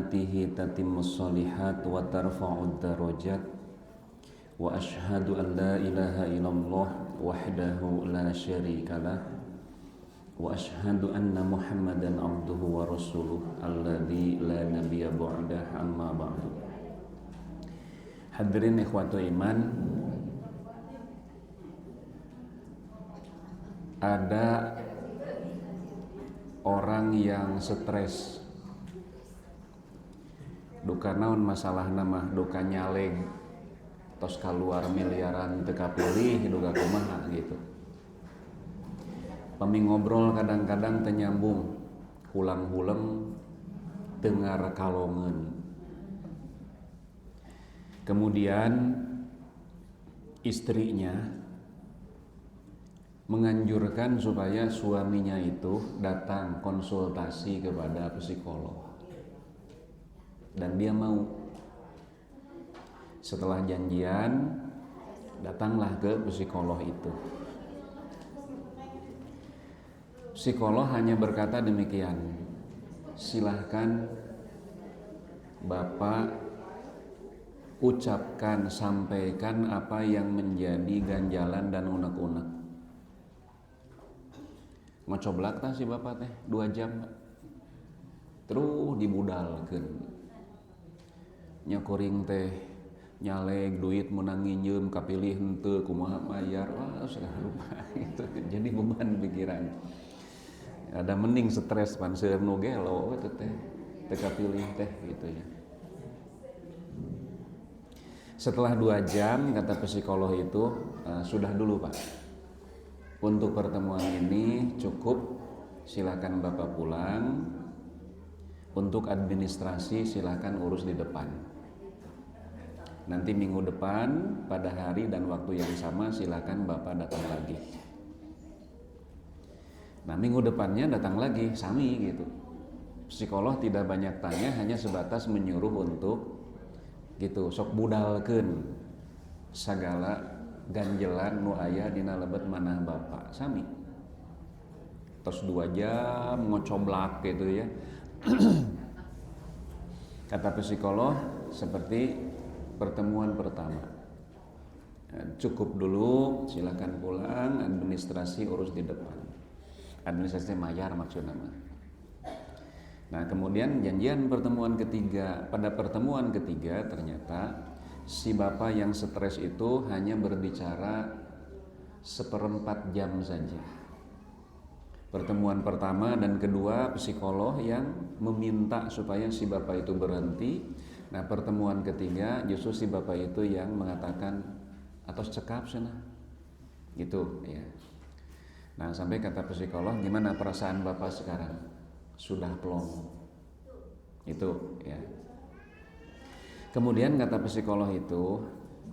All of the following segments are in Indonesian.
ni'matihi tatimmus shalihat wa tarfa'ud darajat wa ashhadu an la ilaha illallah wahdahu la syarikalah wa ashhadu anna Muhammadan abduhu wa rasuluh alladzi la nabiyya ba'dah amma ba'du. Hadirin ikhwatu iman, ada orang yang stres duka naon masalah nama duka nyaleg tos kaluar miliaran teu kapilih duka kumaha gitu. Pami ngobrol kadang-kadang teu nyambung, hulang-huleng dengar kalongeun. Kemudian istrinya menganjurkan supaya suaminya itu datang konsultasi kepada psikolog, dan dia mau. Setelah janjian, datanglah ke psikolog itu. Psikolog hanya berkata demikian, silahkan Bapak ucapkan, sampaikan apa yang menjadi ganjalan dan unek-unek. Ngocoblak tah si Bapak teh 2 jam terus dibudalkeun. Nyakuring teh nyaleg duit menang nginjem kapilih henteu kumaha mayar, wah segala rupa gitu. Jadi beban pikiran. Ada mending stres pan seueur nu gelo teh teu kapilih teh gitu ya. Setelah 2 jam kata psikolog itu, sudah dulu Pak, untuk pertemuan ini cukup, silakan Bapak pulang. Untuk administrasi silakan urus di depan. Nanti minggu depan pada hari dan waktu yang sama silakan Bapak datang lagi. Nah minggu depannya datang lagi, sami gitu. Psikolog tidak banyak tanya, hanya sebatas menyuruh untuk gitu, sok budalkeun sagala ganjelan nu aya dina lebet manah Bapak, sami. Terus 2 jam ngocoblak gitu ya. Kata psikolog seperti pertemuan pertama, cukup dulu, silakan pulang, administrasi urus di depan. Administrasi mayar maksudnya. Nah kemudian janjian pertemuan ketiga. Pada pertemuan ketiga ternyata si Bapak yang stres itu hanya berbicara 1/4 jam saja. Pertemuan pertama dan kedua psikolog yang meminta supaya si Bapak itu berhenti. Nah pertemuan ketiga justru si Bapak itu yang mengatakan atau cekap sana gitu ya. Nah sampai kata psikolog, gimana perasaan Bapak sekarang? Sudah plong itu ya. Kemudian kata psikolog itu,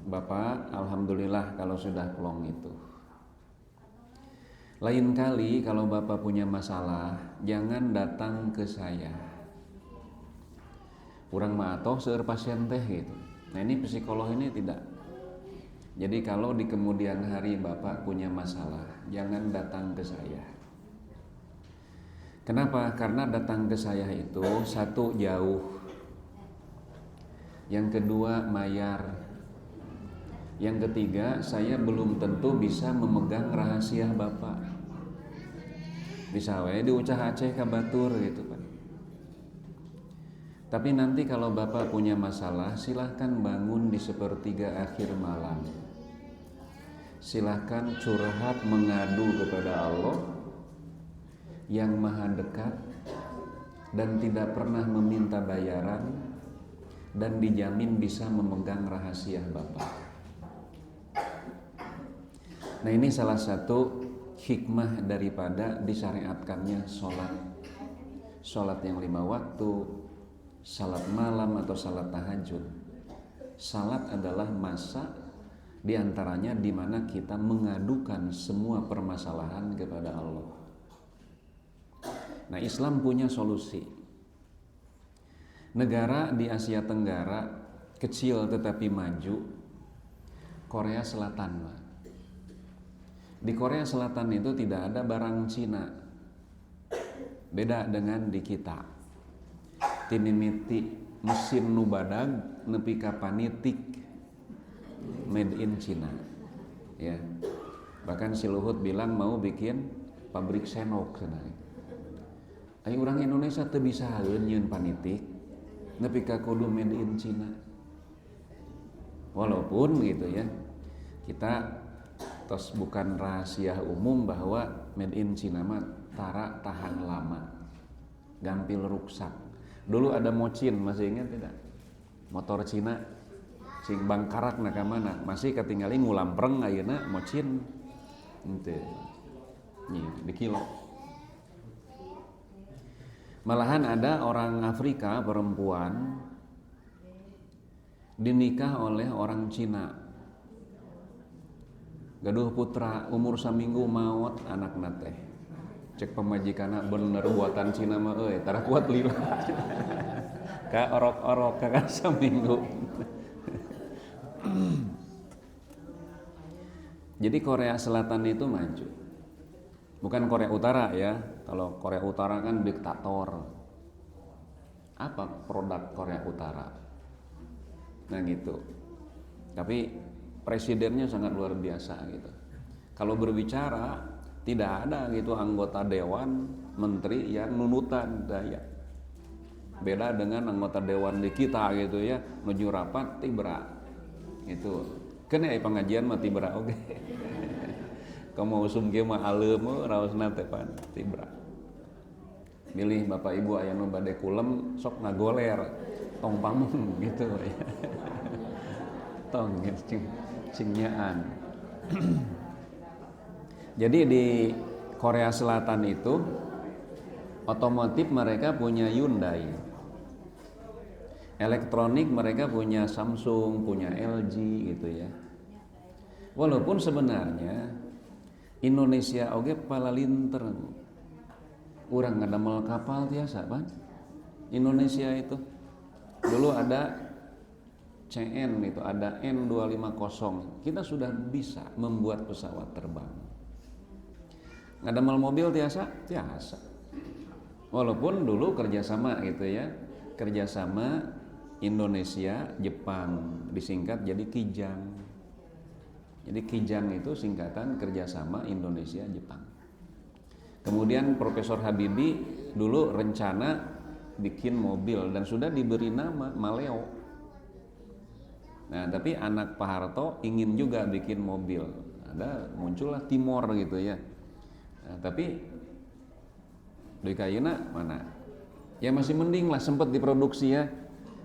Bapak alhamdulillah kalau sudah plong itu. Lain kali kalau Bapak punya masalah, jangan datang ke saya. Urang mah atoh seueur pasien teh gitu. Nah ini psikolog ini tidak. Jadi kalau di kemudian hari Bapak punya masalah, jangan datang ke saya. Kenapa? Karena datang ke saya itu satu jauh, yang kedua mayar, yang ketiga saya belum tentu bisa memegang rahasia Bapak. Bisa wae diucah aceh ka batur gitu Pak. Tapi nanti kalau Bapak punya masalah, silahkan bangun di sepertiga akhir malam. Silahkan curhat mengadu kepada Allah yang maha dekat dan tidak pernah meminta bayaran, dan dijamin bisa memegang rahasia Bapak. Nah ini salah satu hikmah daripada disyariatkannya sholat yang 5 waktu, salat malam atau salat tahajud. Salat adalah masa diantaranya di mana kita mengadukan semua permasalahan kepada Allah. Nah Islam punya solusi. Negara di Asia Tenggara kecil tetapi maju, Korea Selatan. Di Korea Selatan itu tidak ada barang Cina, beda dengan di kita. Tinimiti mesin nu badag nepi ka panitik made in China ya. Bahkan si Luhut bilang mau bikin pabrik senok sana. Ai urang Indonesia teu bisa haeun nyieun panitik nepi ka kudu made in China. Walaupun gitu ya, kita tos bukan rahasia umum bahwa made in China mah tara tahan lama, gampil rusak. Dulu ada Mochin, masih ingat tidak? Motor Cina sing bangkarak na ka mana? Masih katinggali ngulampreng ayeuna Mochin. Henteu. Nih, di kilo. Malahan ada orang Afrika perempuan dinikah oleh orang Cina. Gaduh putra umur saminggu maot anakna teh. Cek pemajikana bener buatan Cina mah euy, tara kuat lila. Ka orok-orok ka saminggu. Jadi Korea Selatan itu maju. Bukan Korea Utara ya. Kalau Korea Utara kan diktator. Apa produk Korea Utara? Nah gitu. Tapi presidennya sangat luar biasa gitu. Kalau berbicara tidak ada gitu anggota dewan, menteri yang nunutan daya. Beda dengan anggota dewan di kita gitu ya, menuju rapat tibra. Itu kena pengajian mah tibra oge. Kamu usum ge mah aleuem raosna teh pan tibra. Milih Bapak Ibu aya nu bade kulem sok ngagoler tong pamung gitu ya. Tong cingnyaan. Jadi di Korea Selatan itu otomotif mereka punya Hyundai. Elektronik mereka punya Samsung, punya LG gitu ya. Walaupun sebenarnya Indonesia oge palalinter. Urang ngadamel kapal tiasa pan. Indonesia itu dulu ada CN itu, ada N250. Kita sudah bisa membuat pesawat terbang. Ngadamel mobil tiasa? Tiasa. Walaupun dulu kerjasama gitu ya, kerjasama Indonesia, Jepang, disingkat jadi Kijang. Jadi Kijang itu singkatan kerjasama Indonesia, Jepang. Kemudian Profesor Habibie dulu rencana bikin mobil dan sudah diberi nama Maleo. Nah, tapi anak Pak Harto ingin juga bikin mobil. Muncullah Timor gitu ya. Nah, tapi di kayuna mana? Ya masih mending lah sempat diproduksi ya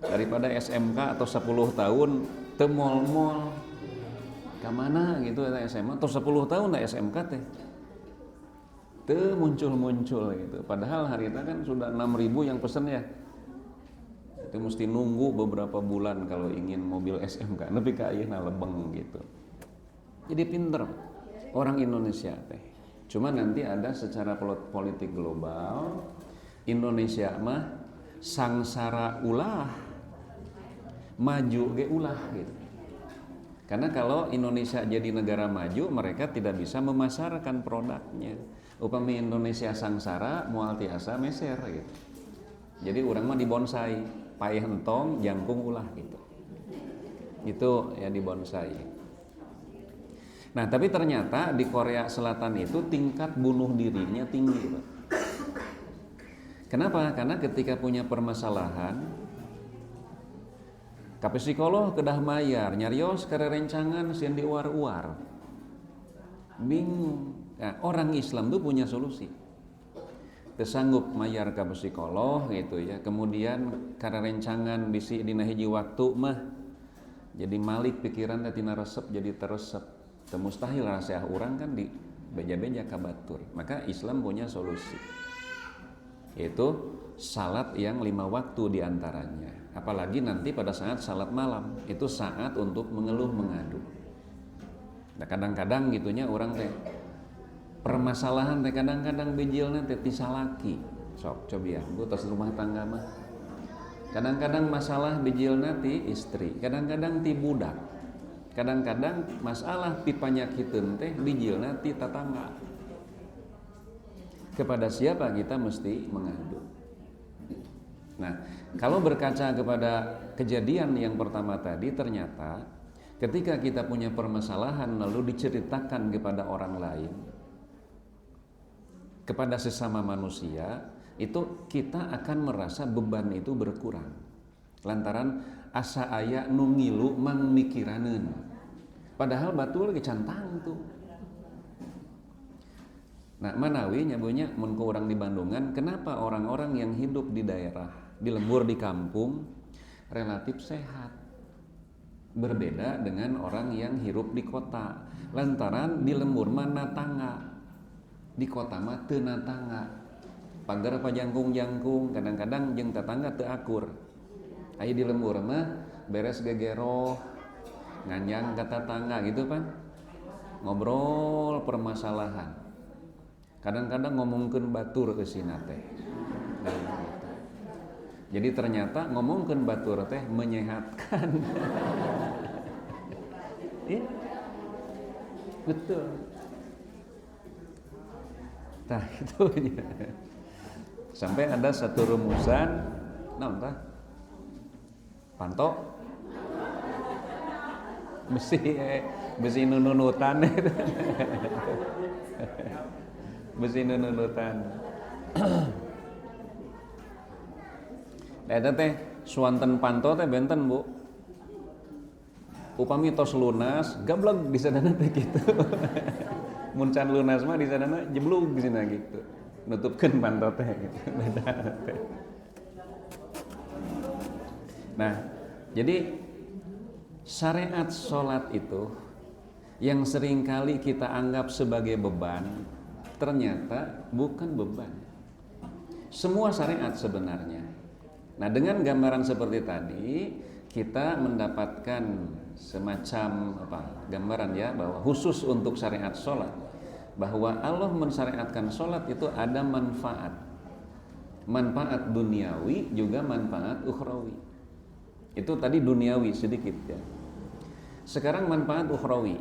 daripada SMK atau 10 tahun teu mol-mol. Kamana gitu eta SMA atau 10 tahun lah SMK teh. Teu muncul-muncul gitu. Padahal harita kan sudah 6.000 yang pesen ya. Itu mesti nunggu beberapa bulan kalau ingin mobil SMK. Nepi ka ayeuna lebeng gitu. Jadi pinter orang Indonesia teh. Cuma nanti ada secara politik global Indonesia mah sangsara ulah maju ge ulah gitu. Karena kalau Indonesia jadi negara maju, mereka tidak bisa memasarkan produknya. Upami Indonesia sangsara, moal tiasa meser gitu. Jadi orang mah dibonsai, payah entong, jangkung ulah gitu. Itu ya dibonsai. Nah, tapi ternyata di Korea Selatan itu tingkat bunuh dirinya tinggi, Pak. Kenapa? Karena ketika punya permasalahan, ka psikolog kedah mayar, nyarios karerencangan sieun diuar-uar. Bingung. Nah, orang Islam tuh punya solusi. Kesanggup mayar ka psikolog gitu ya. Kemudian karerencangan bisi dina hiji waktu mah jadi malik pikiran tina resep jadi teresep. Teu mustahil rahasia urang kan di beja-beja ka batur. Maka Islam punya solusi. Yaitu salat yang 5 waktu diantaranya. Apalagi nanti pada saat salat malam itu saat untuk mengeluh mengadu. Nah kadang-kadang gitunya orang teh permasalahan teh kadang-kadang bijilna teh ti salaki. Sok coba ya, gua tos rumah tangga mah. Kadang-kadang masalah bijilna ti istri, kadang-kadang ti budak. Kadang-kadang masalah ti panyakiteun teh bijilna ti tatangga. Kepada siapa kita mesti mengadu? Nah, kalau berkaca kepada kejadian yang pertama tadi, ternyata ketika kita punya permasalahan lalu diceritakan kepada orang lain, kepada sesama manusia, itu kita akan merasa beban itu berkurang. Lantaran asa aya nu ngilu mang mikiraneun. Padahal batul ge cantang tuh. Nah, Manawi nyabunya mun ku urang di Bandungan, kenapa orang-orang yang hidup di daerah, di lembur di kampung relatif sehat? Berbeda dengan orang yang hidup di kota. Lantaran di lembur mana tangga, di kota mah teu natangga. Pagar pajangkung-jangkung, kadang-kadang jeung tetangga teu akur. Aya di lembur mah beres gegeroh, nganjang ka tetangga gitu kan. Ngobrol permasalahan. Kadang-kadang ngomongkeun batur eusina teh. Jadi ternyata ngomongkeun batur teh menyehatkan. Ya, betul. Nah, itu ya. Sampai ada satu rumusan, naon tah? Panto besi nunutan. Besi nunutan. Eta teh suanten panto teh benten, Bu. Upami tos lunas, gablog di sadana teh kitu. Mun can lunas mah di sadana jeblug di sana gitu. Nutupkeun panto teh gitu. Nah, jadi syariat sholat itu yang seringkali kita anggap sebagai beban, ternyata bukan beban. Semua syariat sebenarnya. Nah, dengan gambaran seperti tadi, kita mendapatkan semacam gambaran ya, bahwa khusus untuk syariat sholat, bahwa Allah mensyariatkan sholat itu ada manfaat. Manfaat duniawi juga manfaat ukhrawi. Itu tadi duniawi sedikit ya. Sekarang manfaat ukhrawi.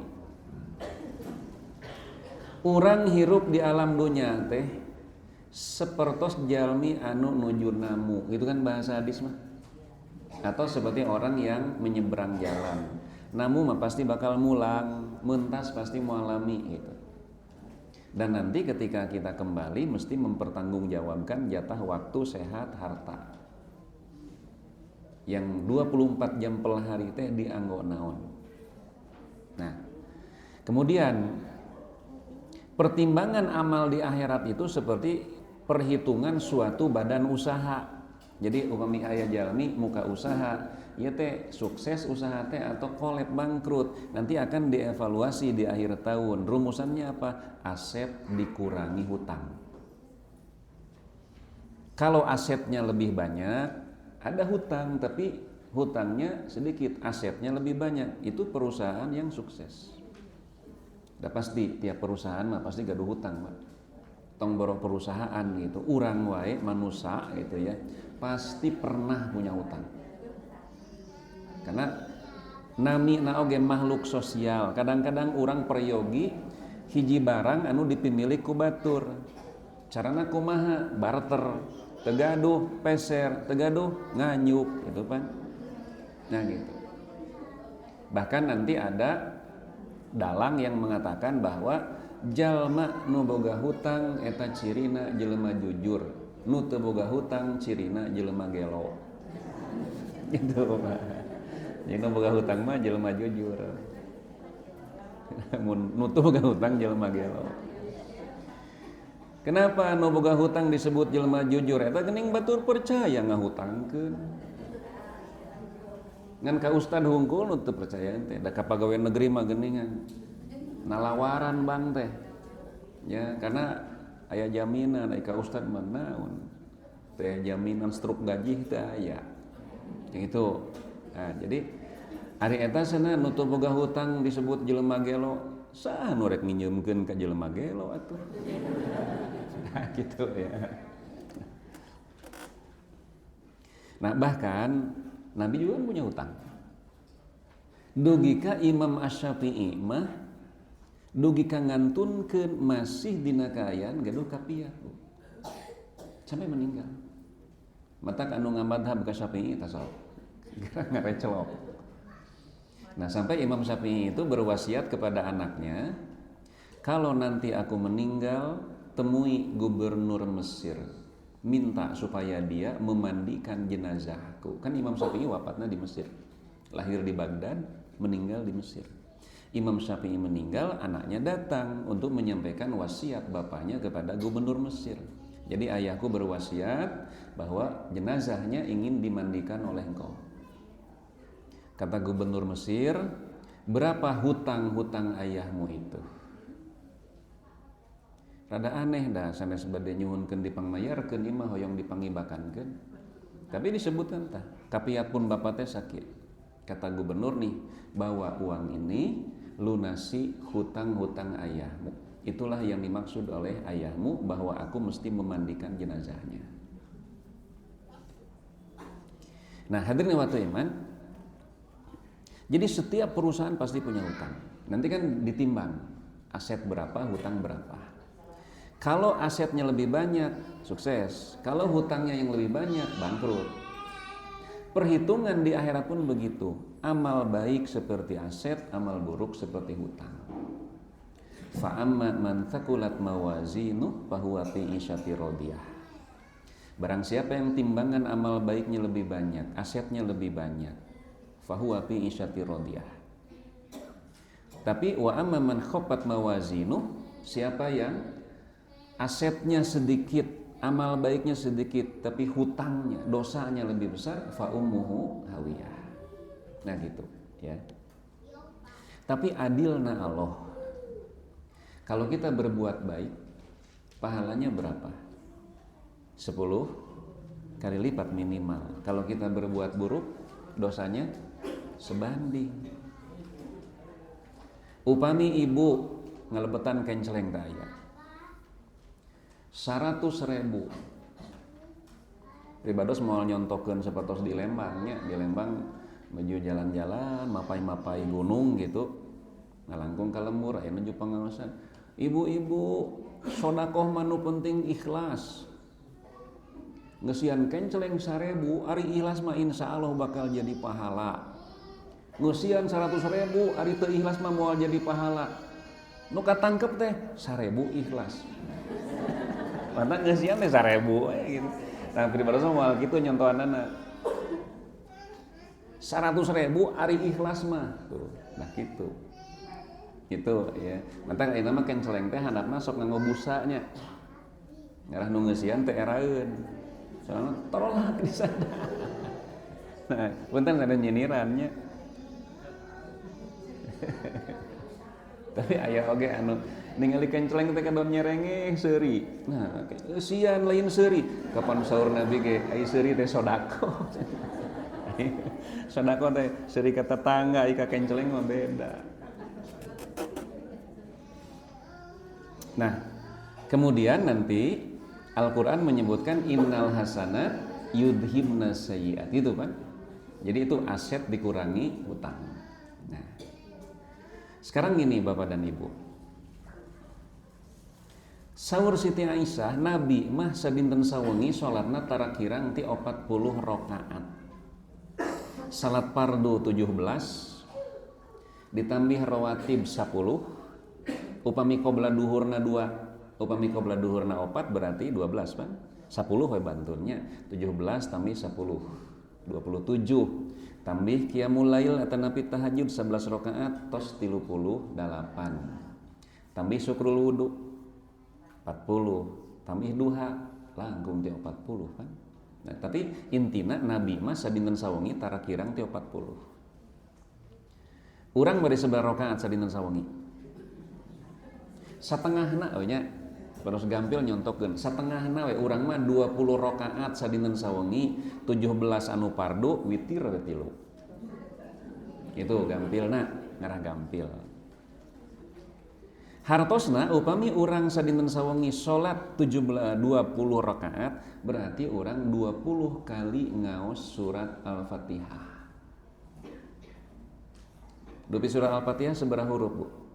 Urang hirup di alam dunia teh sepertos jalmi anu nuju namu, itu kan bahasa hadis mah. Atau seperti orang yang menyeberang jalan. Namu mah pasti bakal mulang, mentas pasti mualami gitu. Dan nanti ketika kita kembali mesti mempertanggungjawabkan jatah waktu, sehat, harta. Yang 24 jam per hari teh dianggo naon. Nah, kemudian pertimbangan amal di akhirat itu seperti perhitungan suatu badan usaha. Jadi upami aya jalmi muka usaha, ieu teh sukses usaha teh atau kolep bangkrut, nanti akan dievaluasi di akhir tahun. Rumusannya apa? Aset dikurangi hutang. Kalau asetnya lebih banyak, ada hutang tapi hutangnya sedikit, asetnya lebih banyak, itu perusahaan yang sukses. Udah pasti tiap perusahaan mah pasti gaduh hutang, Pak. Tong borok perusahaan gitu, urang wae manusia gitu ya, pasti pernah punya hutang. Karena nami oge makhluk sosial, kadang-kadang urang peryogi hiji barang anu dipimilik ku batur. Carana kumaha? Barter, tegaduh peser, tegaduh nganyuk gitu kan. Nah gitu. Bahkan nanti ada dalang yang mengatakan bahwa jalma nu boga hutang eta cirina jelema jujur, nu teu boga hutang cirina jelema gelo. Gitu Pak. Yang nu boga hutang mah jelema jujur. Mun nu teu boga hutang jelema gelo. Kenapa nu boga hutang disebut jelema jujur? Eta geuning batur percaya ngahutangkeun. Ngan ka ustad hungkul nu teu percaya teh, da ka pagawean negeri mah geuningan. Nalawaran bang teh. Ya, karena aya jaminan aya ka ustad mah naon. Teh jaminan struk gaji teh aya. Yang itu. Nah, jadi ari eta cenah nu teu boga hutang disebut jelema gelo, saha nu rek nginjeumkeun ka jelema gelo atuh. Nah, gitu ya. Nah, bahkan Nabi juga punya hutang. Dugi ka Imam Asy-Syafi'i mah dugi ka ngantunkeun masih dina kaayaan gaduh ka piah sampai meninggal. Matak anu ngamadhab ka Syafi'i tasawuf. Ngarecelok. Nah, sampai Imam Syafi'i itu berwasiat kepada anaknya, kalau nanti aku meninggal, temui gubernur Mesir, minta supaya dia memandikan jenazahku. Kan Imam Syafi'i wafatnya di Mesir, lahir di Baghdad, meninggal di Mesir. Imam Syafi'i meninggal, anaknya datang untuk menyampaikan wasiat bapaknya kepada gubernur Mesir. Jadi ayahku berwasiat bahwa jenazahnya ingin dimandikan oleh engkau. Kata gubernur Mesir, berapa hutang-hutang ayahmu itu? Rada aneh dah, sanes bade nyuhunkeun dipangmayarkeun imah hoyong dipangibakankeun. Tapi disebutkan tah, kapiat pun bapak teh sakit. Kata gubernur nih, bawa uang ini lunasi hutang-hutang ayahmu. Itulah yang dimaksud oleh ayahmu bahwa aku mesti memandikan jenazahnya. Nah, hadirin waktu iman, jadi setiap perusahaan pasti punya hutang. Nanti kan ditimbang aset berapa, hutang berapa. Kalau asetnya lebih banyak, sukses. Kalau hutangnya yang lebih banyak, bangkrut. Perhitungan di akhirat pun begitu. Amal baik seperti aset, amal buruk seperti hutang. Fa'amma man thaqulat mawazinuh fahuwa fi 'ishatin radiyah. Barang siapa yang timbangan amal baiknya lebih banyak, asetnya lebih banyak, fahuwa fi 'ishatin radiyah. Tapi wa amma man khaffat mawazinuh, siapa yang asetnya sedikit, amal baiknya sedikit, tapi hutangnya, dosanya lebih besar, fa ummuhu hawiyah. Nah gitu, ya. Tapi adilna Allah. Kalau kita berbuat baik, pahalanya berapa? 10 kali lipat minimal. Kalau kita berbuat buruk, dosanya sebanding. Upami ibu ngalebetan kenceleng daya 100.000. Ribados mau nyontokeun sapertos di Lembangnya, di Lembang menuju jalan-jalan, mapai-mapai gunung gitu. Ngalangkung ka lembur aya nuju pangaosan. Ibu-ibu, sodakoh manu penting ikhlas. Ngesian kenceleng 1.000, ari ikhlas mah insyaallah bakal jadi pahala. Ngesian 100.000, ari teu ikhlas mah moal jadi pahala. Nu katangkep teh 1.000 ikhlas. Mantap ngesian teh 1.000 gitu. Nah, pribadi moal kitu nyontohanana. 100.000 ari ikhlas mah tuh. Nah gitu. Gitu ya. Mantap ayeuna mah kenceleng teh handapna sok nganggo busanya. Ngarah nu ngeusian teh eraeun. Soalna tolak di sana. Nah, punten ada nyinirannya. Tapi aya oge anu ningali kenceleng teh kadon nyerengeh seuri. Nah, eusian lain seuri. Kapan saur Nabi ge ai seuri teh sodako. Sodako teh seuri ka tetangga ai ka kenceleng mah beda. Nah, kemudian nanti Al-Quran menyebutkan innal hasanat yudhibna sayyi'at, itu kan. Jadi itu aset dikurangi hutang. Nah, sekarang gini Bapak dan Ibu, saur Siti Aisyah, Nabi mah sabinten sawengi sholatna tara kirang ti 40 rakaat. Salat fardu 17 ditambih rawatib 10. Upami qobla duhurna 2, upami qobla duhurna 4 berarti 12 kan? 10 we bantunnya, 17 tambih 10 27, tambih qiyamul lail atanapi tahajud 11 rakaat tos 38, tambih syukrul wudu 40, tambih duha langkung ti 40 kan. Nah, tapi intina Nabi mah sadinten sawengi tara kirang ti 40. Urang bari sebar rakaat sadinten sawengi? Satengahna we nya. Terus gampil nyontokeun. Satengahna we urang mah 20 rakaat sadinten sawengi, 17 anu fardu, witir we 3. Itu gampilna, ngarah gampil. Hartosna upami urang sadinten sawengi salat 20 rakaat, berarti urang 20 kali ngaos surat Al-Fatihah. Dupi surat Al-Fatihah seberapa huruf, Bu?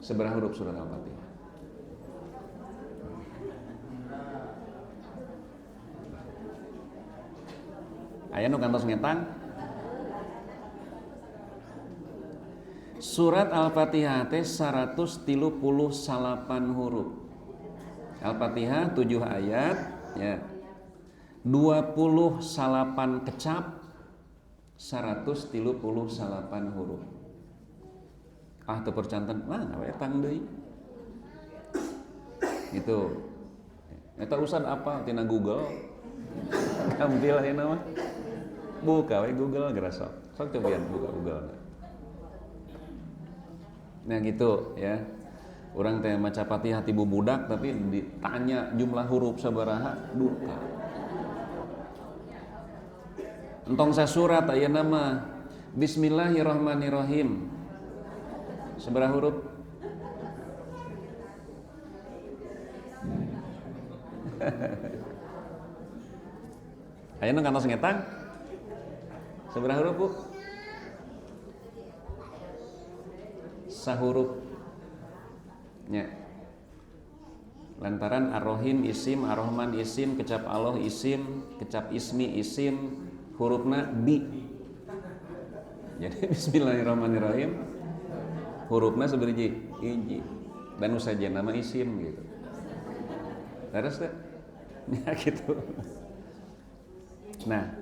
Seberapa huruf surat Al-Fatihah? Aya nu kantos ngetang. Surat Al-Fatihah teh 138 huruf. Al-Fatihah 7 ayat ya. 28 kecap 138 huruf. Teu percanten mah we tang deui. Itu. Eta usan apa tina Google. Gampil ayeuna mah. Buka we Google geura sok. Sok cobian buka Google. Nah gitu ya. Orang teh maca Fatihah ti budak tapi ditanya jumlah huruf sabaraha duka. Entong sasurat ayeuna mah Bismillahirrahmanirrahim. Sabaraha huruf? Ayeuna kantos ngetang? Sabaraha huruf, Bu? Sahuruf nya. Lantaran Ar-Rahim isim, Ar-Rahman isim, kecap Allah isim, kecap ismi isim, hurufna bi. Jadi Bismillahirrahmanirrahim hurufna sabaraha hiji dan usajen nama isim gitu. Terus teh ya gitu. Nah,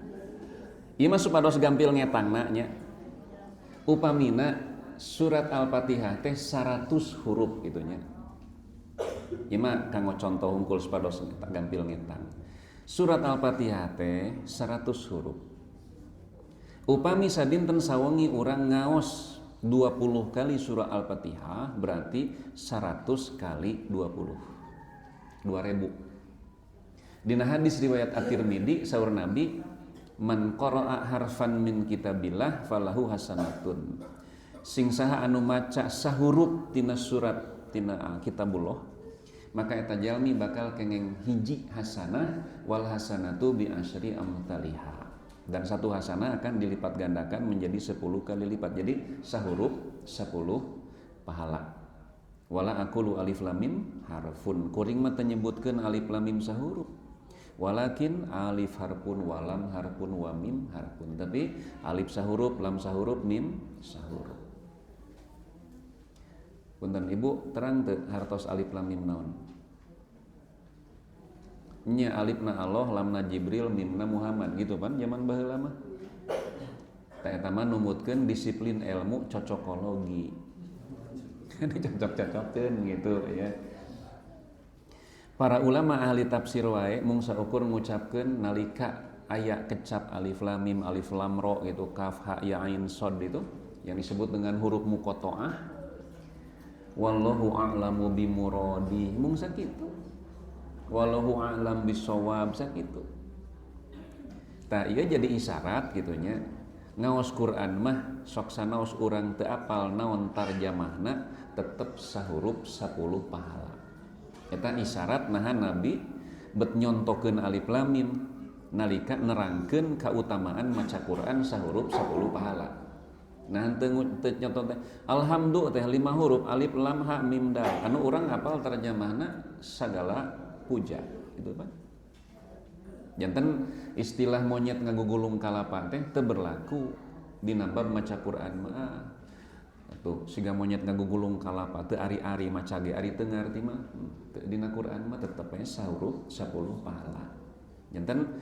ieu mah supados gampil ngetangna nya. Upamina surat Al-Fatihah teh 100 huruf gitunya. Ieu mah kanggo contoh hungkul supados gampil ngetang. Surat Al-Fatihah teh 100 huruf. Upami sadinten sawengi urang ngaos 20 kali surah Al-Fatihah berarti 100 kali 20. 2000. Dina hadis riwayat At-Tirmidzi saur Nabi, man qara'a harfan min kitabillah falahu hasanatun. Sing saha anu maca sahuruf tina surat tina kitabullah maka eta jalmi bakal kengeng hiji hasanah wal hasanatu bi asyri amthaliha dan satu hasanah akan dilipat gandakan menjadi 10 kali lipat. Jadi sahuruf 10 pahala. Wala aqulu alif lam mim harfun. Kuring mah teu nyebutkeun alif lam mim sahuruf. Walakin alif harpun walam harpun wa mim harpun. Tapi alif sahuruf, lam sahuruf, mim sahuruf. Punten Ibu terang teu hartos alif lam mim naon? Nya alifna Allah, lamna Jibril, mimna Muhammad gitu kan zaman baheula mah. Tah eta mah numutkeun disiplin ilmu cocokologi. Dicocok-cocokkeun gitu ya. Para ulama ahli tafsir wae mung saukur ngucapkeun nalika aya kecap alif lam mim, alif lam ra gitu, kaf ha ya ain shad itu yang disebut dengan huruf muqatta'ah. Wallahu a'lamu bimuradi mung sakitu. Wallahu a'lam bisawab sakitu. Tah ieu jadi isyarat gitunya. Ngaos Quran mah sok sanaos urang teu apal naon tarjamahna tetep sahuruf 10 pahala. Eta isyarat naha Nabi bet nyontokeun alif lam mim nalika nerangkeun kautamaan maca Quran sahuruf 10 pahala. Nah teu nyontot teh alhamdulillah teh 5 huruf alif lam ha mim dal. Anu urang hafal tarjamahna sagala puja gitu Pak. Janten istilah monyet ngagugulung kalapa teh teu berlaku dina bab maca Quran mah. Tuh siga monyet ngagugulung kalapa teu ari-ari maca ge ari teu ngarti mah dina Quran mah tetep we sahuruf 10 pahala. Janten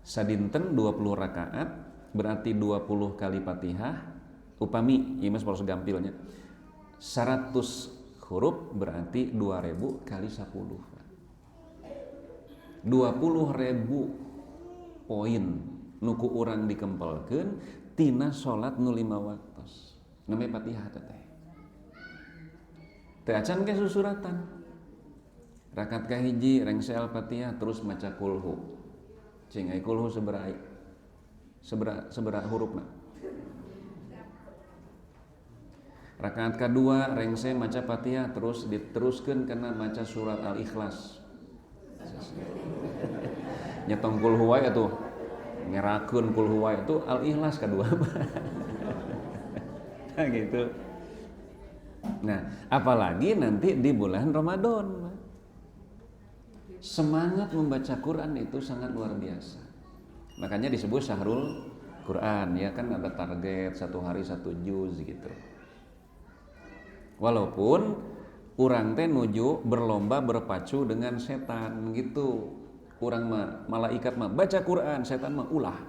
sadinten 20 rakaat berarti 20 kali Fatihah. Upami ieu mah saros gampilnya 100 huruf berarti 2000 kali 10. 20.000 poin nuku urang dikempelkeun tina salat nu 5 waktos. Namanya Fatihah teh. Teu acan ge susuratan. Rakaat kahiji rengse Al-Fatihah terus maca kulhu. Cing ai kulhu sabaraha hurufna? Rakaat kedua rengse maca Fatihah terus diteruskeun kana maca surat Al-Ikhlas. Nyetong kulhu wae atuh. Ngerakeun kulhu wae itu Al-Ikhlas kedua. Nah gitu. Nah, apalagi nanti di bulan Ramadan. Semangat membaca Quran itu sangat luar biasa. Makanya disebut syahrul Quran, ya kan ada target 1 hari 1 juz gitu. Walaupun urang teh nuju berlomba berpacu dengan setan gitu. Urang malaikat mah baca Quran, setan mah ulah.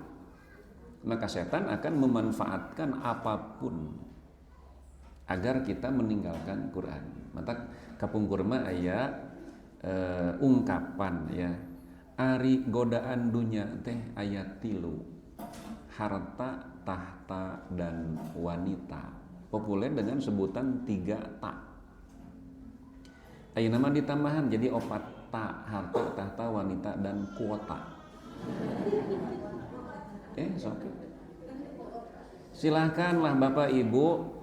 Maka setan akan memanfaatkan apapun agar kita meninggalkan Quran. Maka kapungkur mah aya ungkapan ya. Ari godaan dunya teh aya 3. Harta, tahta, dan wanita. Populer dengan sebutan 3 ta. Ayeuna mah ditambahan jadi 4 ta, harta, tahta, wanita, dan kuota. Sok. Silahkanlah Bapak Ibu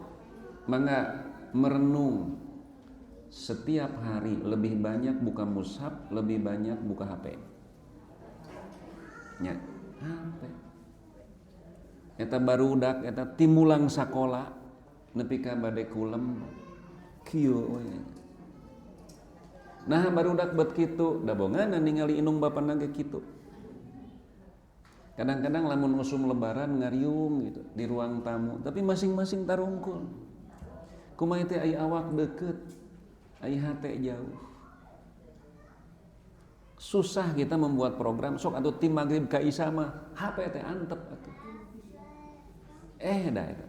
mangga merenung setiap hari lebih banyak buka mushaf, lebih banyak buka HP. Nya, HP. Eta barudak eta timulang sakola nepi ka bade kulem kieu we. Nah barudak bet kitu da bongan ningali indung bapana ge kitu. Kadang-kadang lamun usum lebaran ngariung gitu di ruang tamu, tapi masing-masing tarungkul. Kumaha teh aya awak deukeut, aya hate jauh. Susah kita membuat program sok atuh tim magrib ka isya mah HP teh antep atuh. Dah eta.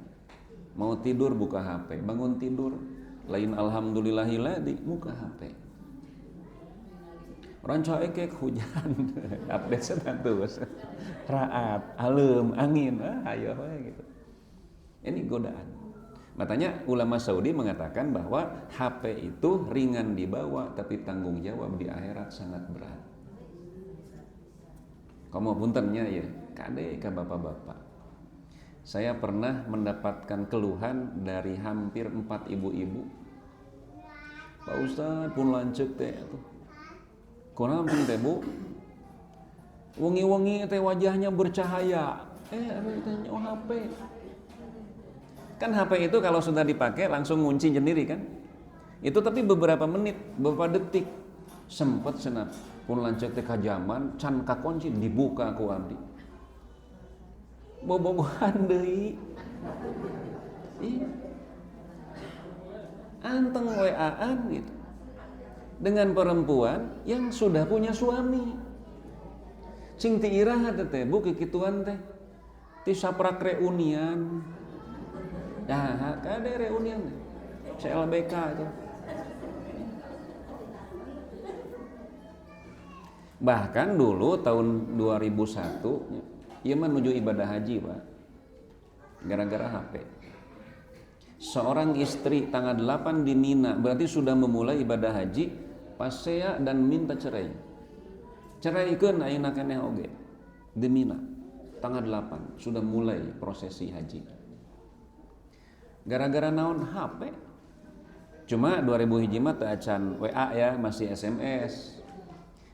Mau tidur buka HP, bangun tidur lain alhamdulillahilladzi buka HP. Ranca ekek hujan, update status, raat, alem, angin, ayo gitu. Ini godaan. Makanya ulama Saudi mengatakan bahwa HP itu ringan dibawa, tapi tanggung jawab di akhirat sangat berat. Kamu puntennya ya, kade ka bapak-bapak. Saya pernah mendapatkan keluhan dari hampir 4 ibu-ibu. Pak Ustadz pun lancek teh tuh. Kunaon teh Bu? Wengi-wengi teh wajahnya bercahaya. Ari teh nyawa HP. Kan HP itu kalau sudah dipakai langsung ngunci sendiri kan? Itu tapi beberapa menit, beberapa detik sempet senap pun lancek teh kajaman can kakunci dibuka ku abdi. Bobogohan deui. Anteng WA-an gitu. Dengan perempuan yang sudah punya suami. Sing ti iraha teh Bu kikituan teh. Ti saprak reunian. Nah, kade reunian. CLBK itu. Bahkan dulu tahun 2001 ieu mah menuju ibadah haji, Pak. Gara-gara HP. Seorang istri tanggal 8 di Mina, berarti sudah memulai ibadah haji, pasea dan minta cerai. Ceraikeun ayeuna keneh oge. Di Mina, tanggal 8 sudah mulai prosesi haji. Gara-gara naon HP. Cuma 2000 hiji mah teu acan WA ya, masih SMS.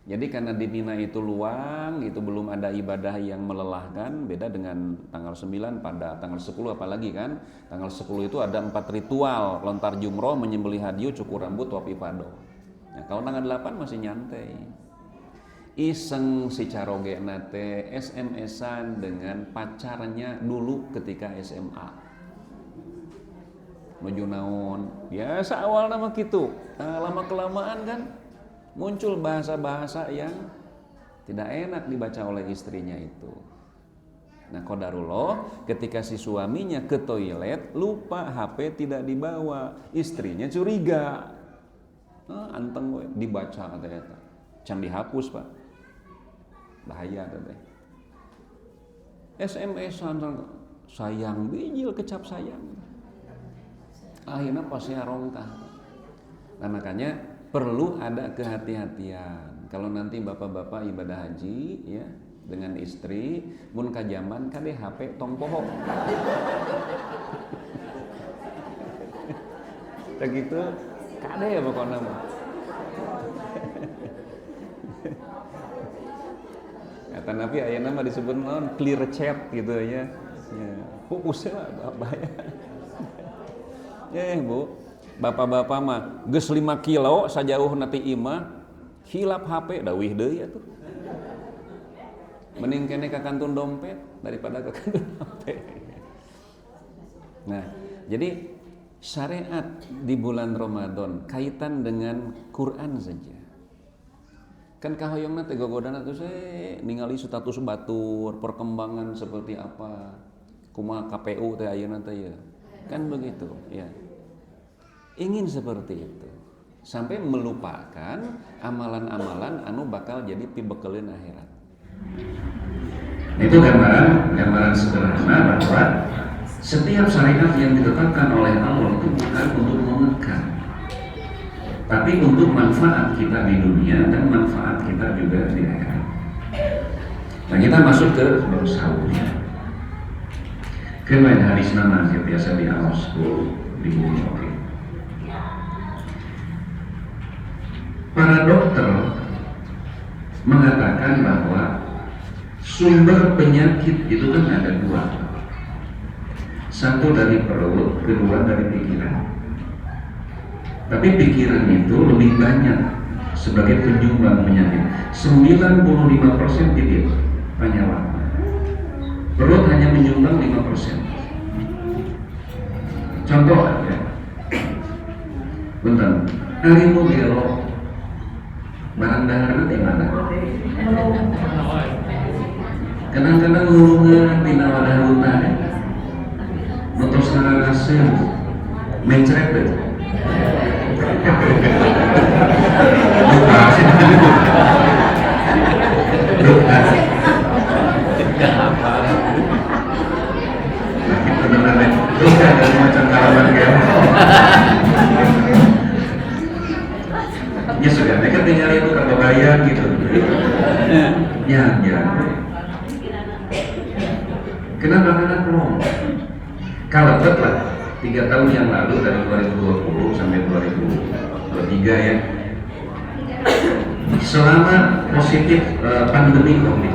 Jadi karena di Mina itu luang, itu belum ada ibadah yang melelahkan, beda dengan tanggal 9 pada tanggal 10 apalagi kan. Tanggal 10 itu ada 4 ritual, lontar jumroh, menyembelih hadyu, cukur rambut, topi pado. Nah, kalau tanggal 8 masih nyantai. Iseng si carogena teh SMS-an dengan pacarnya dulu ketika SMA. Menuju naon, biasa awal nama gitu. Nah, lama kelamaan kan muncul bahasa-bahasa yang tidak enak dibaca oleh istrinya itu. Nah, qadarullah ketika si suaminya ke toilet lupa HP tidak dibawa, istrinya curiga. Anteng we dibaca eta. Can dihapus, Pak. Bahaya teh. SMS-an sayang bijil kecap sayang. Akhirnya pasnya rongkah. Nah, makanya perlu ada kehati-hatian. Kalau nanti bapak-bapak ibadah haji ya dengan istri, mun kajaman kade HP tong pohok. Tak gitu kade ya pokoknya mah. Kata Nabi ayeuna mah disebut naon clear chat gitu ya. Ya, fokusnya bahaya. Bu, bapak-bapak mah geus 5 kilo sajauh nati imah hilap HP da wih deui atuh. Mending kene ke kantun dompet daripada ke kantun HP. Nah, jadi syariat di bulan Ramadan kaitan dengan Quran saja. Kan kahoyongna teh gogodana tuh ningali status batur, perkembangan seperti apa, kumaha KPU teh ayeuna teh ya. Kan begitu, ya. Ingin seperti itu. Sampai melupakan amalan-amalan anu bakal jadi pibekeleun akhirat. Itu gambaran sederhana bahwa setiap syariat yang ditetapkan oleh Allah itu bukan untuk mengekang, tapi untuk manfaat kita di dunia dan manfaat kita juga di akhirat. Nah, kita masuk ke bab sahurnya. Kemarin hadis nama yang biasa diawas di bumi oke. Para dokter mengatakan bahwa sumber penyakit itu kan ada dua. Satu dari perut, kedua dari pikiran. Tapi pikiran itu lebih banyak sebagai penyumbang penyakit. 95% tidak penyebab. Perut hanya menyumbang 5%. Contoh aja. Bentar, harimu belok. Barang daharan di mana? Kadang-kadang ngulungan di nawadah hutan. Motos narasem mencret deh. Lupa sih. Lupa. Kita benar-benar lupa dari macam kalaman game. Ya sudah, mereka tinggal itu kebayang gitu. Ya. Kenapa anak belum? Kalau betul 3 tahun yang lalu dari 2020 sampai 2023 ya, selama positif pandemi COVID,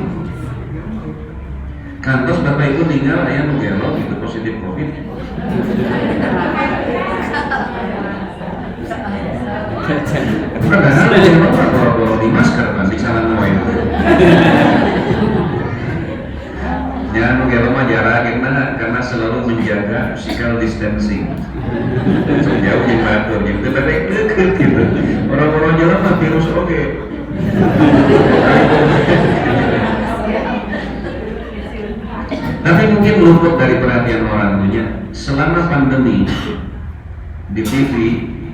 kantos bapak ibu tinggal ayah nugelo itu positif COVID. Padahal yang bawa di masker kan di salah nawa itu. Jangan nugelo mah jarak karena selalu menjaga physical distancing. Sejauh di batur gitu, tapi deket gitu. Orang-orang jalan mah virus oke. Tapi mungkin luput dari perhatian orang dunia. Selama pandemi di TV,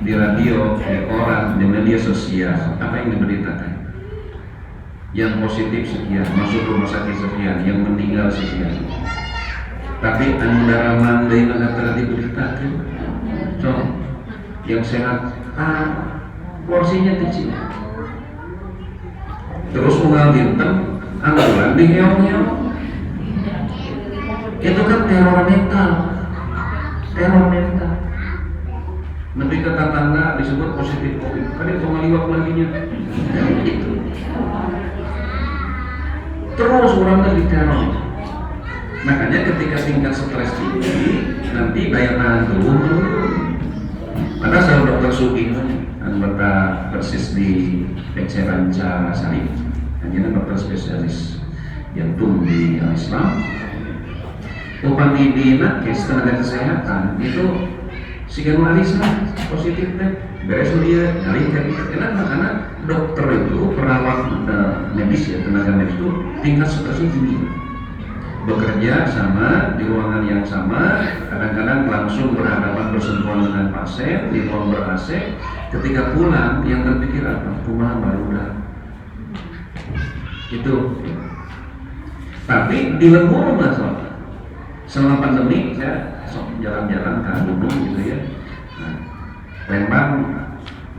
di radio, di koran, di media sosial, apa yang diberitakan? Yang positif sekian, masuk rumah sakit sekian, yang meninggal sekian. Tapi anda mandai mengatakan diberitakan, so, yang sehat, porsinya kecil. Terus unggal dinten, anggulan di heong-heong. Itu kan teror mental. Nanti ke tetangga disebut positif COVID, kan itu ngaliwak laginya. Itu. Terus orang lagi teror. Makanya ketika tingkat stres tinggi, nanti daya tahan tubuh menurun. Ada salah dokter Sugeng, anggota persis di PC Ranca Sari, hanya dokter spesialis jantung di Islam. Upami di nakes tenaga kesehatan itu sigan warisan positif deh. Beres dia nyari kenapa? Karena dokter itu perawat medis ya, tenaga medis itu tingkat stresnya tinggi, bekerja sama di ruangan yang sama, kadang-kadang langsung berhadapan bersentuhan dengan pasien di ruang ber AC. Ketika pulang yang terpikir apa? Kumaha barudak itu. Tapi di lembur masalah selama pandemi saya jalan-jalan ke gunung gitu ya. Nah, Lembang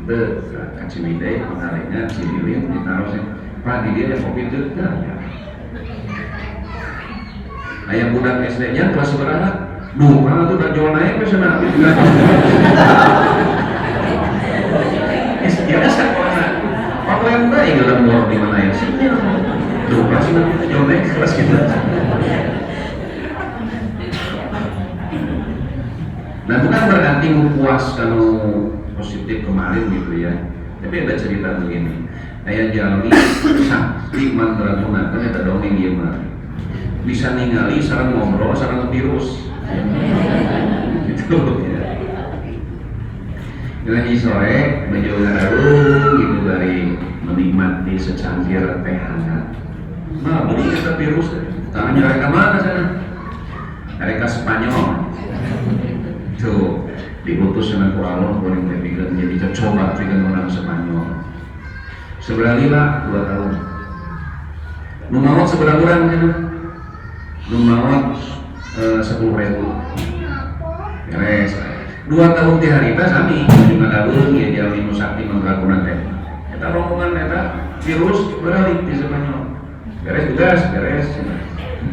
de Kacimide, Pangalengan, Cililin, ditaruh sih. Pak di dia yang kopi itu ya. Ayah budak SD-nya kelas berapa? Duh, tuh udah jauh naik ke sana. Ya sekolah. Apa yang baik dalam luar di mana ya sih? Duh, kelas nanti jauh naik kelas kita. Nah, bukan berarti puas kalau positif kemarin gitu ya. Tapi ada cerita begini. Ayah Jali di mandraguna kan ada dongeng ieu mah. Bisa ningali sareng ngobrol sareng virus. Gitu ya. Lagi sore menjauh gitu dari menikmati secangkir teh hangat. Nah, beli kita virus, tangan mereka mana sana? Mereka Spanyol. Tuh, diutus dengan Kuala boleh jadi coba dengan orang Spanyol. Seberalilah 2 tahun. Numawat seberapa orang kan? Numawat 10.000. Beres. 2 tahun di hari itu sami di Madaun ya jami Nusakti Mandraguna teh. Eta rombongan eta virus beralih di Spanyol. Beres tugas, beres.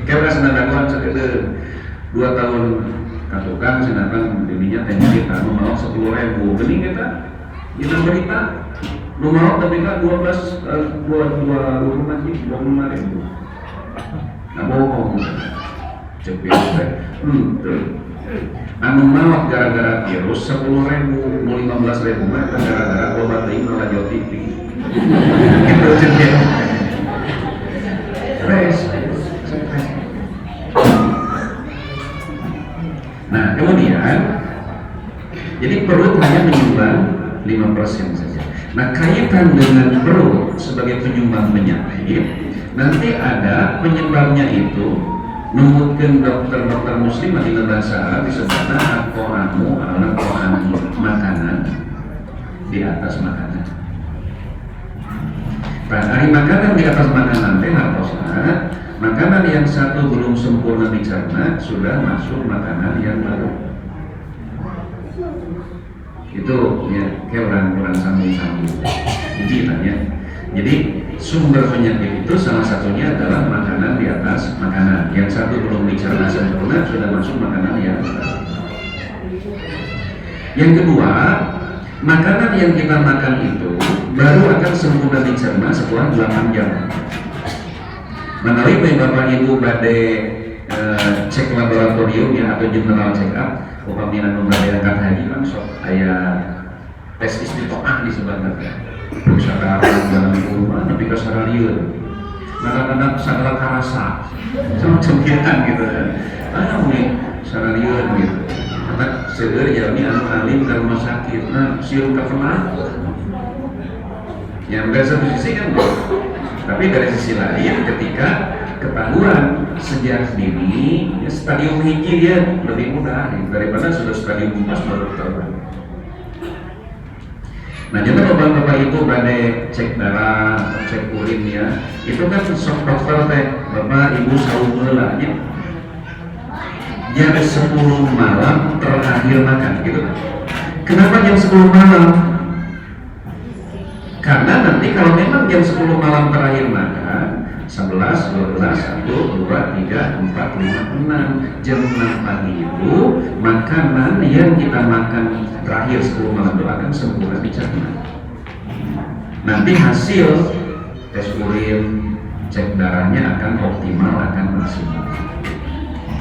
Kayak senadaguan sekitar 2 tahun katukan senatan dirinya teh kita nu mau 10.000 geuning eta dina berita nu mau tapi kan 25.000 nah bohong cek virus teh anu mawat gara-gara virus 10.000 mau 15.000 mah gara-gara obat teh nu radio TV gitu cek stres. Nah kemudian jadi perut hanya menyumbang 5% saja. Nah kaitan dengan perut sebagai penyumbang penyakit nanti ada penyebabnya itu menurutkan dokter-dokter muslim di bahasa Arab disebutnya al-qo'amu al-qo'amu makanan di atas makanan. Nah dari makanan di atas makanan teh hartosna makanan yang satu belum sempurna dicerna sudah masuk makanan yang baru. Itu ya kayak orang sambung-sambung. Jadi tanya. Jadi sumber penyakit itu salah satunya adalah makanan di atas makanan. Yang satu belum dicerna sempurna sudah masuk makanan yang baru. Yang kedua, makanan yang kita makan itu baru akan sempurna dicerna setelah 8 jam. Menarik Bapak Ibu badai cek laboratorium ya atau general check up upamina nu badai angkat haji kan sok aya tes istitoah disebutna sadar dalam rumah tapi ka sararieu kadang-kadang sadar karasa sama cempian gitu mungkin sararieu gitu karena seueur jalmi anu alim ke rumah sakit nah sieun ka pernah yang dari satu sisi kan tapi dari sisi lain ketika ketahuan sejak dini ya, stadium hiji ya lebih mudah daripada sudah stadium 4 baru ketahuan. Nah jadi bapak-bapak itu badai cek darah, cek urin ya itu kan sok dokter teh bapak ibu saum heula nya jam 10 malam terakhir makan gitu kan. Kenapa jam 10 malam? Karena nanti kalau memang jam 10 malam terakhir makan 11, 12, 1, 2, 3, 4, 5, 6 jam 6 pagi itu makanan yang kita makan terakhir 10 malam itu akan sempurna dicerna. Nanti hasil tes urin, cek darahnya akan optimal, akan maksimal.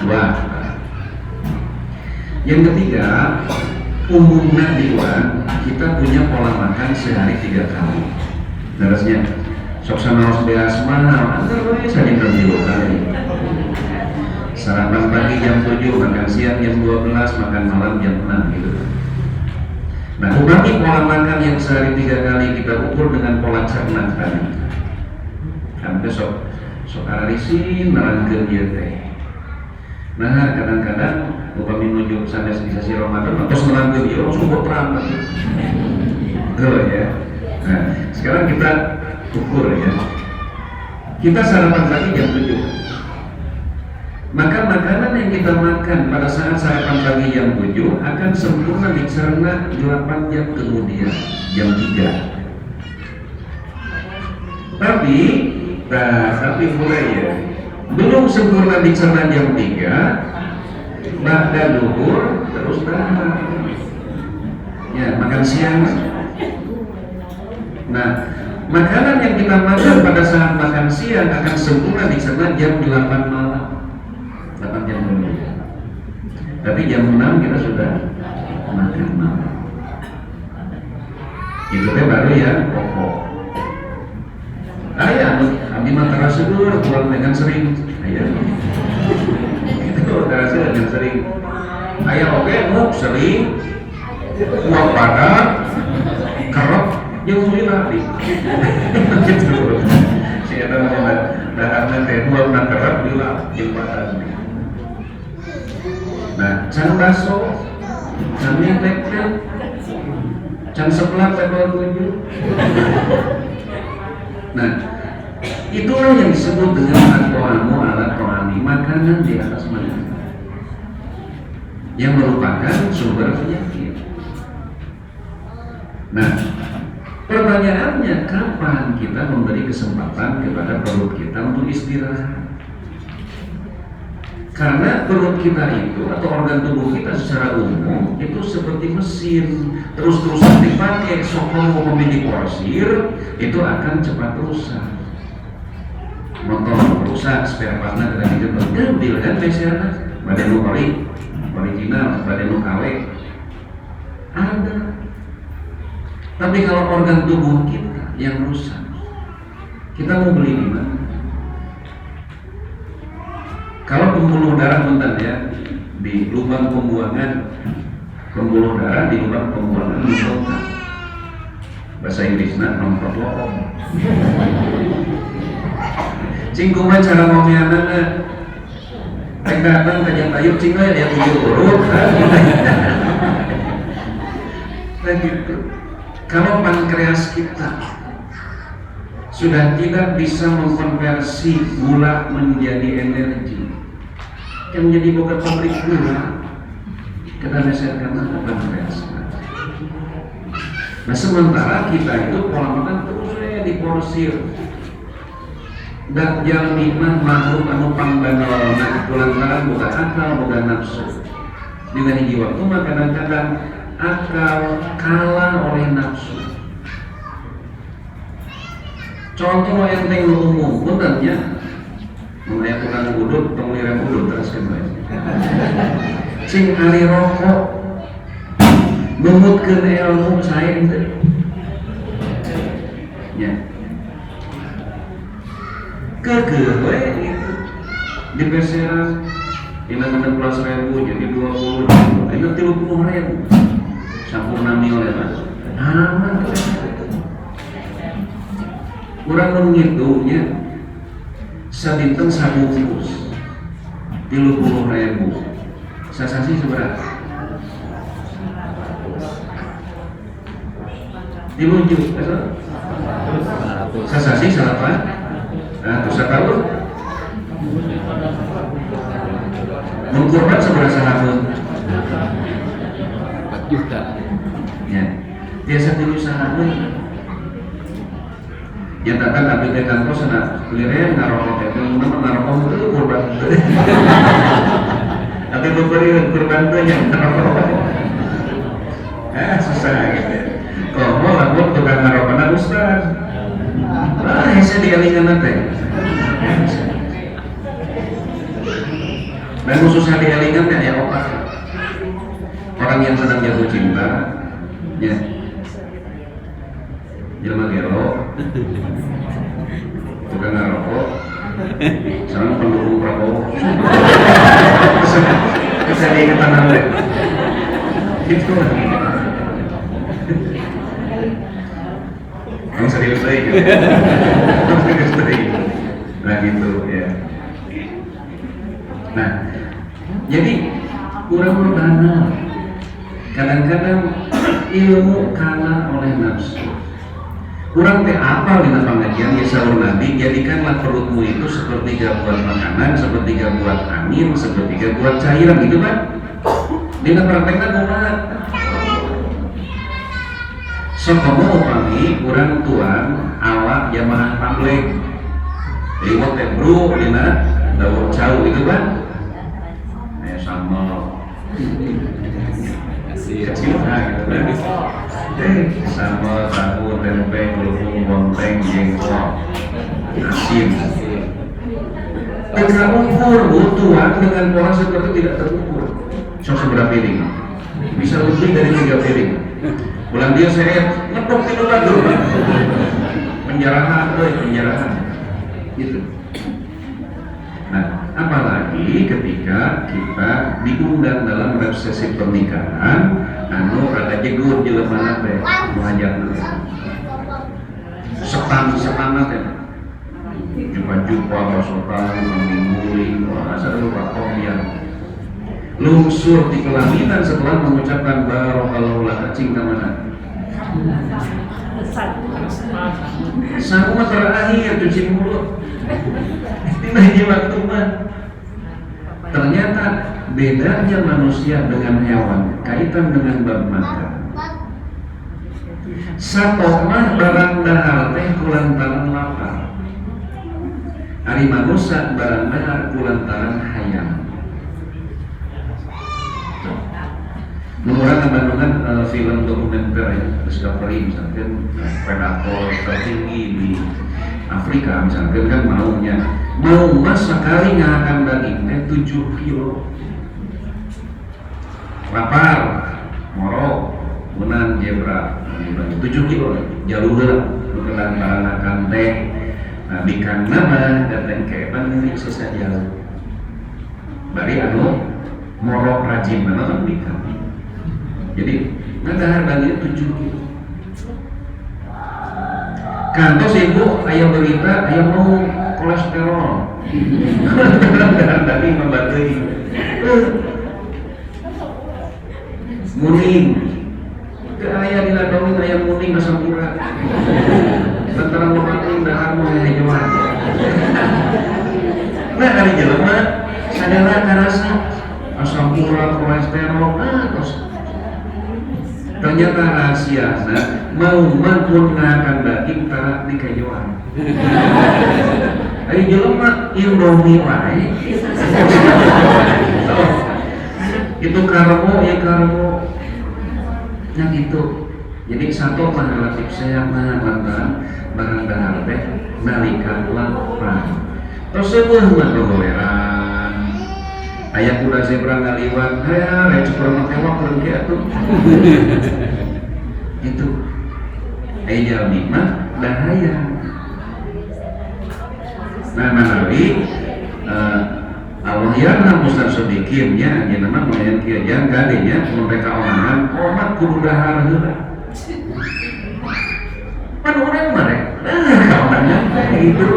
2. Yang ketiga, umumnya di luar kita punya pola makan sehari 3 kali. Terusnya soksana harus beas mahal, antara saja jam 2 kali. Sarapan pagi jam 7, makan siang jam 12, makan malam jam 6 gitu. Nah, ulangi pola makan yang sehari 3 kali kita ukur dengan pola cerna tadi. Kan sok ararisin nerangkeun ieu teh. Nah, kadang-kadang upami menuju sanes di sasi Ramadan terus nerangkeun ieu langsung berperang. Betul ya. Nah, sekarang kita ukur ya. Kita sarapan pagi jam 7. Maka makanan yang kita makan pada saat sarapan pagi jam 7 akan sempurna dicerna 8 jam kemudian jam 3. Tapi mulai ya belum sempurna dicerna jam 3 ba'da duhur terus dahar ya makan siang. Nah makanan yang kita makan pada saat makan siang akan sempurna dicerna jam 8 malam 8 jam kemudian. Tapi jam 6 kita sudah makan malam. Itu kan baru ya pokok. Ayah, abdi mah taraseuleur pulang dengan sering. Ayah. Itu taraseuleur dengan sering. Ayah oke, mau sering. Uang pada kerap jeung mulina di. Gitu. Si eta mah daharna teh uang na kerap lila jeung pada. Nah, can baso, can tekel, can sebelah level 7. Nah, itulah yang disebut dengan at-ta'amu ala ta'ami, makanan di atas makanan, yang merupakan sumber penyakit. Nah, pertanyaannya, kapan kita memberi kesempatan kepada perut kita untuk istirahat? Karena perut kita itu atau organ tubuh kita secara umum itu seperti mesin, terus-terusan dipakai, sokong mau diporsir, itu akan cepat rusak. Motor rusak, spare partnya tidak digetok, gambil kan biasanya, badan lu original, badan lu KW ada. Tapi kalau organ tubuh kita yang rusak, kita mau beli di mana? Kalau pembuluh darah bentar ya, di lubang pembuangan pembuluh darah, di lubang pembuangan membengkak. Bahasa Inggrisnya nomprot lorong. Cingkungan cara ngomeanana, tek datang kajang tayuk cingkungan dia 7 urut. Dan gitu. Kalau pankreas kita sudah tidak bisa mengkonversi gula menjadi energi, yang menjadi bukan pabrik gula, kita menyelesaikan pankreas. Nah, sementara kita itu pola makan terus diporsir. Dan jalmiman makhluk anu pangbanol, nah kulantaran bukan akal, bukan nafsu. Dengan jiwa itu mah kadang-kadang akal kalah oleh nafsu. Contoh yang teng umum, puntennya mulai tukang budut, penglirang budut terus kembali. Cing ari rokok, memutkeun ilmu saya itu. Ya. Kegel we itu dipeseran dengan 16.000 jadi 20.000, ini 30.000, sampurna mil ya mas. Aman tuh. Kurang menghitungnya sadinten sabungkus 30.000, sasasi seberapa? 5 juta, sasasi salapan? Nah, terus tahun mengkurban seberapa tahun? 4 juta. Ya, biasa dulu sahabat. Yang datang ambil dari kantor sana, kelirnya ngarokok itu, ngarokok itu kurban. Tapi berberi kurban itu yang ngarokok. Susah gitu. Kalau mau lakukan tukang ngarokoknya Ustaz. Saya dikalikan nanti. Dan khususnya dikalikan ya opat. Orang yang sedang jatuh cinta, ya. Jelma gelo, tukang ngarokok, sekarang pendukung Prabowo. Bisa diingetan nanti. Itu lah. Yang serius lagi, serius lagi. Nah gitu ya. Nah, jadi kurang banal. Kadang-kadang ilmu kalah oleh nafsu. Kurang teh apa dengan pengajian ya sahur Nabi, jadikanlah perutmu itu sepertiga buat makanan, sepertiga buat angin, sepertiga buat cairan gitu kan? Dengan prakteknya kumaha? So kamu upami kurang tuan awak jamaah pamlek, liwat teh bro, dina daun cau itu kan? Sambal kecil gitu kan? Sambal, tahu, tempe, gelembung, bonteng, jengkol, asin. Tidak ukur, tuan dengan orang seperti tidak terukur. So seberapa piring? Bisa lebih dari 3 piring. Bulan dia saya ngepok itu lagi, penjarahan gitu. Nah, apalagi ketika kita diundang dalam resepsi pernikahan, rada jegur jelema teh muhajatna. Setan teh. Jumpa pasokan mingguling, asal lupa kopian. Lungsur di pelaminan setelah mengucapkan barakallahu laka cinta mana? Sama terakhir cuci mulut. Ini waktu mah. Ternyata bedanya manusia dengan hewan kaitan dengan bab makan. Satok mah barang dahar teh kulantaran lapar. Ari manusia barang dahar kulantaran hayam. Menurut Bandungan film dokumenter ya, Discovery misalkan predator tertinggi di Afrika misalkan kan mau mas sekali ngakan daging 7 kilo lapar morok menang zebra 7 kilo jalur berkenan barang teh nah bikan nama datang ke Bandung sisa jalur bari morok rajin mana kan bikan. Jadi ada harganya 7 kilo. Kantos ibu ayam berita ayam mau kolesterol. Daging membatui. Muning. Ke ayam diladongin ayam muning asam urat. Sementara memakai dahar mau hejoan. Nah hari jelema sadara karasa asam urat kolesterol terus. Ternyata rahasiana mau menggunakan daging tarak di kajuan. Ayo jelema Indomie wae. Itu karbo ya karbo. Nah gitu. Jadi satu mah relatif sehat mah lantaran barang dahar teh nalika lapar. Terus sebuah mah gogoleran. Ayah kuda zebra ngaliwat, rek super tewak pergi atuh. Itu. Ayah jalmi mah dahaya. Nah, manawi Allah ya Ustaz Sodikin nya nya nama moyan kieu jang gadenya mereka omongan omat kudu dahar heula. Pan urang mah rek. Kawannya itu.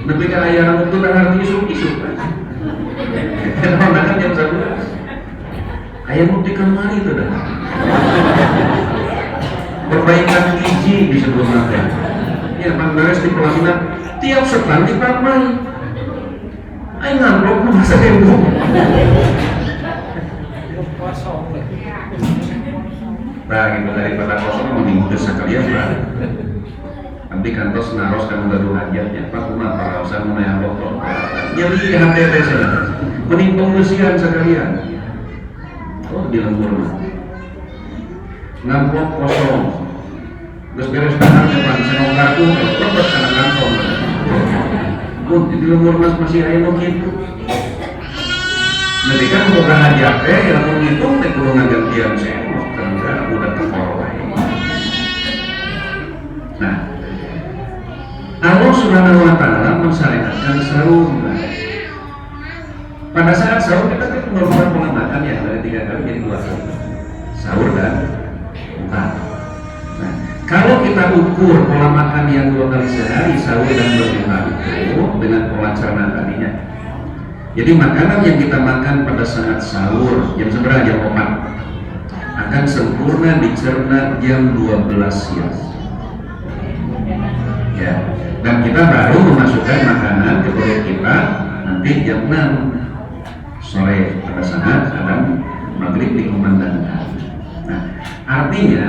Nepi ka aya rambut dahar isuk-isuk. Karena jam 11 ayam mau di kamar itu dah perbaikan gizi di sebelum makan ya beres di pelaminan tiap setan dipakai ayo ngamplok masa ibu nah gitu daripada kosong mending udah sekalian lah nanti kantos naros kamu gaduh hajatnya pak kumah para usaha menayang dokter jadi di HTT sana mending pengungsian sekalian di lembur ngamplok kosong terus beres tangan depan senong kartu lepas karena kantong di lembur mas masih ayam gitu nanti kan bukan hajatnya yang menghitung di kurungan gantian senok karena udah terkorwai. Nah Allah Subhanahu wa Ta'ala mensyariatkan sahur. Pada saat sahur kita kan melakukan pola makan ya dari 3 kali jadi 2 kali. Sahur dan buka. Nah, kalau kita ukur pola makan yang 2 kali sehari sahur dan berbuka itu dengan pola cerna tadinya. Jadi makanan yang kita makan pada saat sahur jam seberapa jam 4 akan sempurna dicerna jam 12 siang. Ya. Dan kita baru memasukkan makanan ke perut kita nanti jam 6 sore pada saat adhan maghrib dikumandangkan. Nah, artinya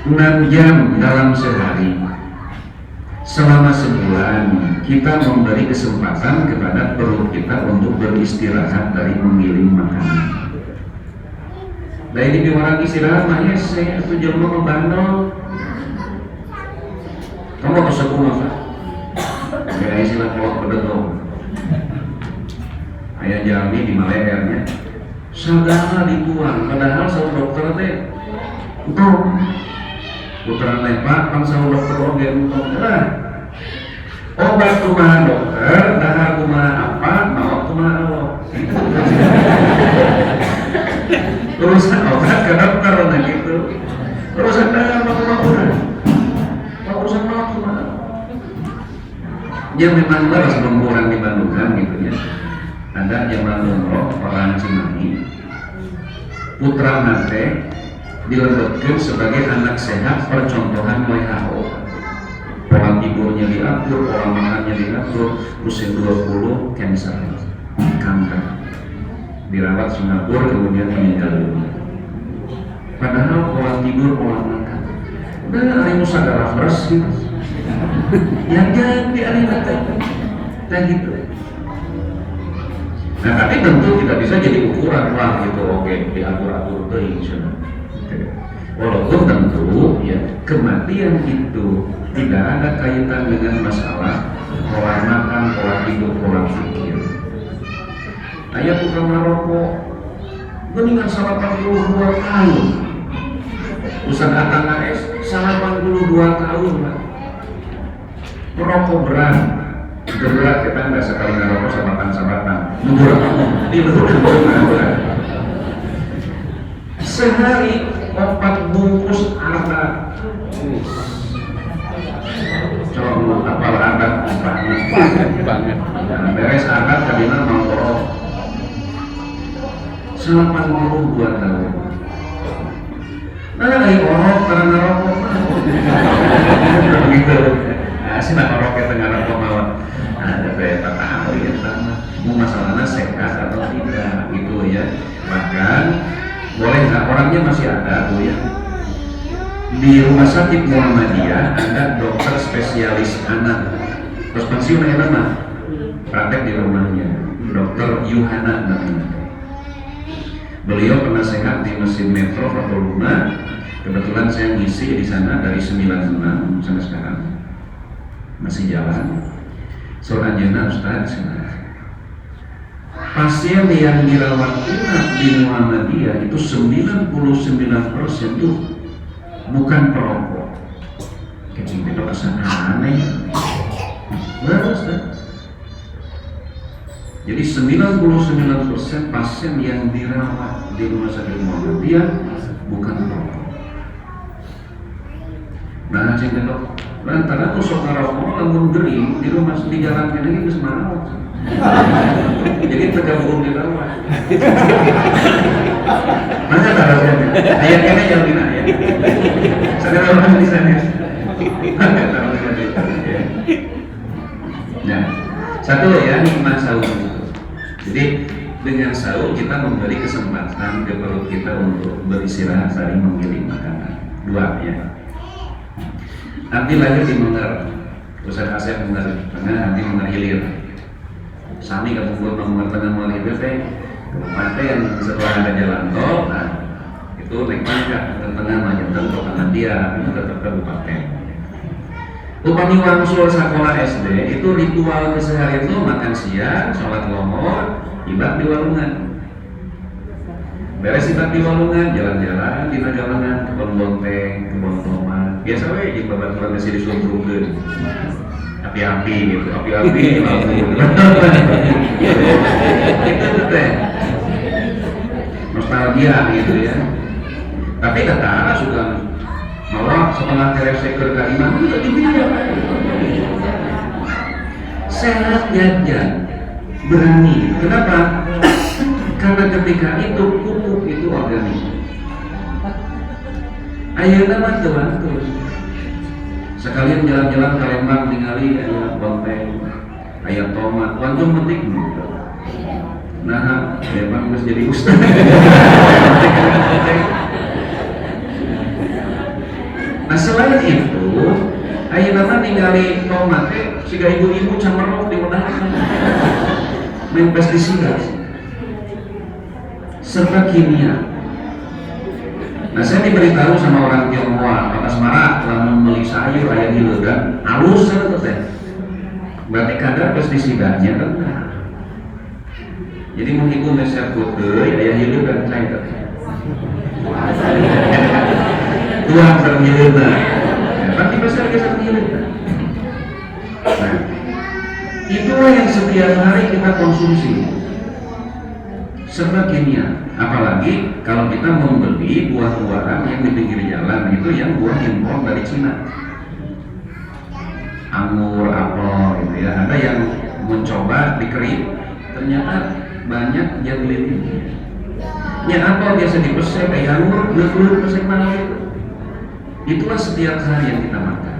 6 jam dalam sehari selama sebulan kita memberi kesempatan kepada perut kita untuk beristirahat dari mengiling makanan. Dari di orang istirahat makanya saya atau jam membandel. Kamu harus sekolah Pak. Kayak istilah kolot pedetong. Ayah jalmi di malehernya. Segala dituang, padahal sama dokter teh. Itu putra Pak pangsau dokter oge dokter obat kumaha dokter dahar kumaha apa maot kumaha Allah urusan obat ke dokter nah gitu urusan dahar kumaha urusan maot kumaha ya memang harus kurang di Bandung kan gitu ya. Ada zaman umroh orang Cimahi putra nate dilebetkan sebagai anak sehat percontohan WHO, pola tidurnya diatur, pola makannya diatur, usia 20 kanker dirawat Singapura kemudian meninggal dunia. Padahal pola tidur, pola makan udah ada yang sadar fresh gitu yang jadi ada kayak gitu. Nah tapi tentu tidak bisa jadi ukuran lah gitu, oke diatur-atur insya. Walaupun tentu ya kematian itu tidak ada kaitan dengan masalah pola makan, pola tidur, pola pikir. Ayah tukang merokok, mendingan 82 tahun. Ustaz Atang AS 82 tahun lah. Merokok berat. Berat kita nggak sekali ngerokok sabatan di berat sehari 4 bungkus arbat coba apal arbat banget beres arbat kadina mau korok 82 tahun nah ayo korok karena ngerokok begitu sih nak korok kita ngerokok mawar ada berapa tahu ya sama mau masalahnya sehat atau tidak gitu ya. Bahkan boleh nggak orangnya masih ada tuh ya di rumah sakit Muhammadiyah ada dokter spesialis anak terus pensiun ya nama praktek di rumahnya dokter Yuhana namanya. Beliau pernah sehat di mesin Metro Fatuluna, kebetulan saya ngisi di sana dari 96 sampai sekarang masih jalan. Soal anjana Ustaz, pasien yang dirawat inap di Muhammadiyah itu 99% itu bukan perokok. Kecil itu rasa aneh. Benar Ustaz. Jadi 99% pasien yang dirawat di rumah sakit Muhammadiyah bukan perokok. Nah, cinta dok, lantaran usok ngerokok lamun gering di rumah di jalan kene geus maraok. Jadi tergabung di rawat. Mana tarasnya? Ayat kene yang dina ya. Sadar orang di sana. Nah, satu ya nikmat sahur. Jadi dengan sahur kita memberi kesempatan ke perut kita untuk beristirahat saling menggiling makanan. Dua ya. Nanti lahir di Menger, Ustaz Asep Menger tengah, nanti Menger hilir. Sami kamu buat Menger tengah Menger hilir teh, kabupaten setelah ada jalan tol, nah itu naik pangkat ke tengah Majentan kota dia itu tetap kabupaten. Upami wangsul sekolah SD itu ritual keseharian itu makan siang, sholat lohor, ibad di warungan. Beres ibad di warungan, jalan-jalan di Nagalangan, kebun bonteng, kebun tomat. Biasa we di babaturan masih disuruh-suruhkeun. Api-api gitu, api-api lampu. Itu teh. Nostalgia gitu ya. Tapi kata sudah malah setengah tereseker kalimat itu dibilang. Sehat jajan, berani. Kenapa? Karena ketika itu pupuk itu organik. Ayeuna mah teu terus. Sekalian jalan-jalan ke Lembang ningali aya bonteng, aya tomat, langsung metik gitu. Nah, memang harus jadi ustaz. Nah, selain itu, ayeuna mah ningali tomat teh siga ibu-ibu camerok di wadah. Main pestisida. Serta kimia. Nah saya diberitahu sama orang Tionghoa, atas marah telah membeli sayur ayam hilegan, halus kan teh. Berarti kadar pestisidanya kan. Jadi mengikut resep putih ayam hilegan cair. tuang ternyata tapi besar geser ternyata. Nah, itulah yang setiap hari kita konsumsi serba kimia. Apalagi kalau kita membeli buah-buahan yang di pinggir jalan itu yang buah impor dari Cina, anggur, apel gitu ya. Ada yang mencoba dikerik, ternyata banyak yang lilinnya. Ya apel biasa dipesek, anggur belum pesek mana itu. Itulah setiap hari yang kita makan.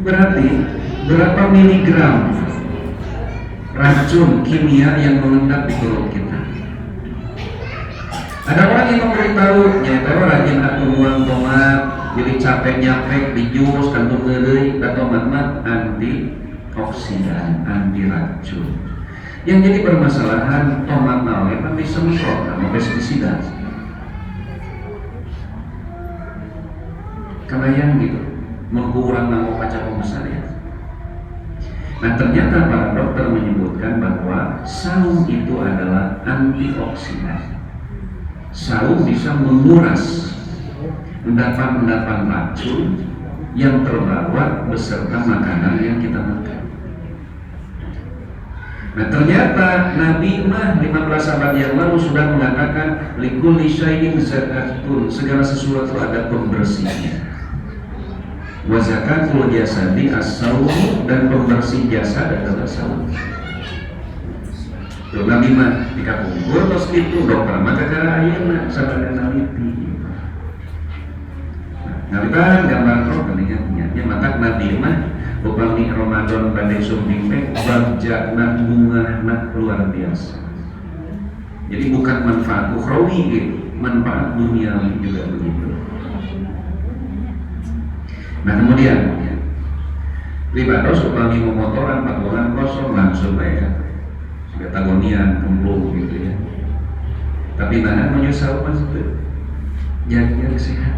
Berarti berapa miligram racun kimia yang mengendap di perut kita. Ada orang yang memberitahu, nyata rajin aku muang tomat, jadi capek nyapek di jus, kantung ngeri, dan tomat anti oksidan, anti racun. Yang jadi permasalahan tomat nawe kan disemprot sama pestisida. Karena yang gitu, mengkurang nama kaca pembesar ya. Nah ternyata para dokter menyebutkan bahwa saung itu adalah antioksidan. Saung bisa menguras endapan-endapan racun yang terbawa beserta makanan yang kita makan. Nah ternyata Nabi 15 abad yang lalu sudah mengatakan likulli syai'in zakatun, segala sesuatu ada pembersihnya. Wa zakatul jasadi as-saum, dan pembersih jasad adalah saum. Tuh Nabi mah dikabungkur terus itu dokter maka cara ayeuna sabada naliti. Ngalita gambar roh keningatnya maka Nabi mah upami Ramadan badai sumbing teh bagja bunga luar biasa. Jadi bukan manfaat ukhrawi gitu, manfaat duniawi juga begitu. Nah kemudian ribados upami memotoran paturan kosong langsung aja ketagonian, kemplung gitu ya. Tapi nah menyusah mas itu jaga sehat.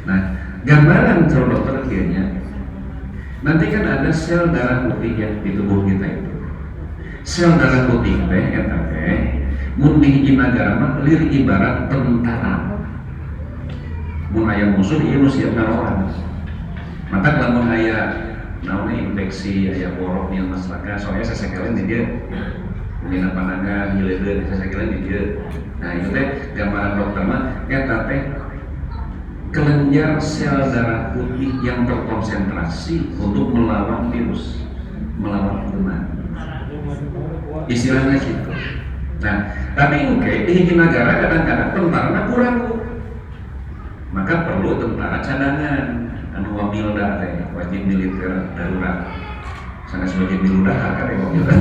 Nah gambaran kalau dokter akhirnya nanti kan ada sel darah putih ya di tubuh kita itu. Sel darah putih teh eta teh mun di hiji nagara mah lir ibarat tentara. Mun aya musuh ieu nu siap ngalawan. Maka lamun aya naonnya infeksi, aya borok yang masyarakat, soalnya saya sekalian di dia punya pandangan, hileun saya sekalian di dia. Nah itu teh gambaran dokter mah eta teh kelenjar sel darah putih yang terkonsentrasi untuk melawan virus, melawan kuman. Istilahnya gitu. Nah tapi di hiji negara kadang-kadang tentara kurang, maka perlu tentara cadangan. Anu wamilda teh wajib militer darurat sanes wajib militer kare wamilda.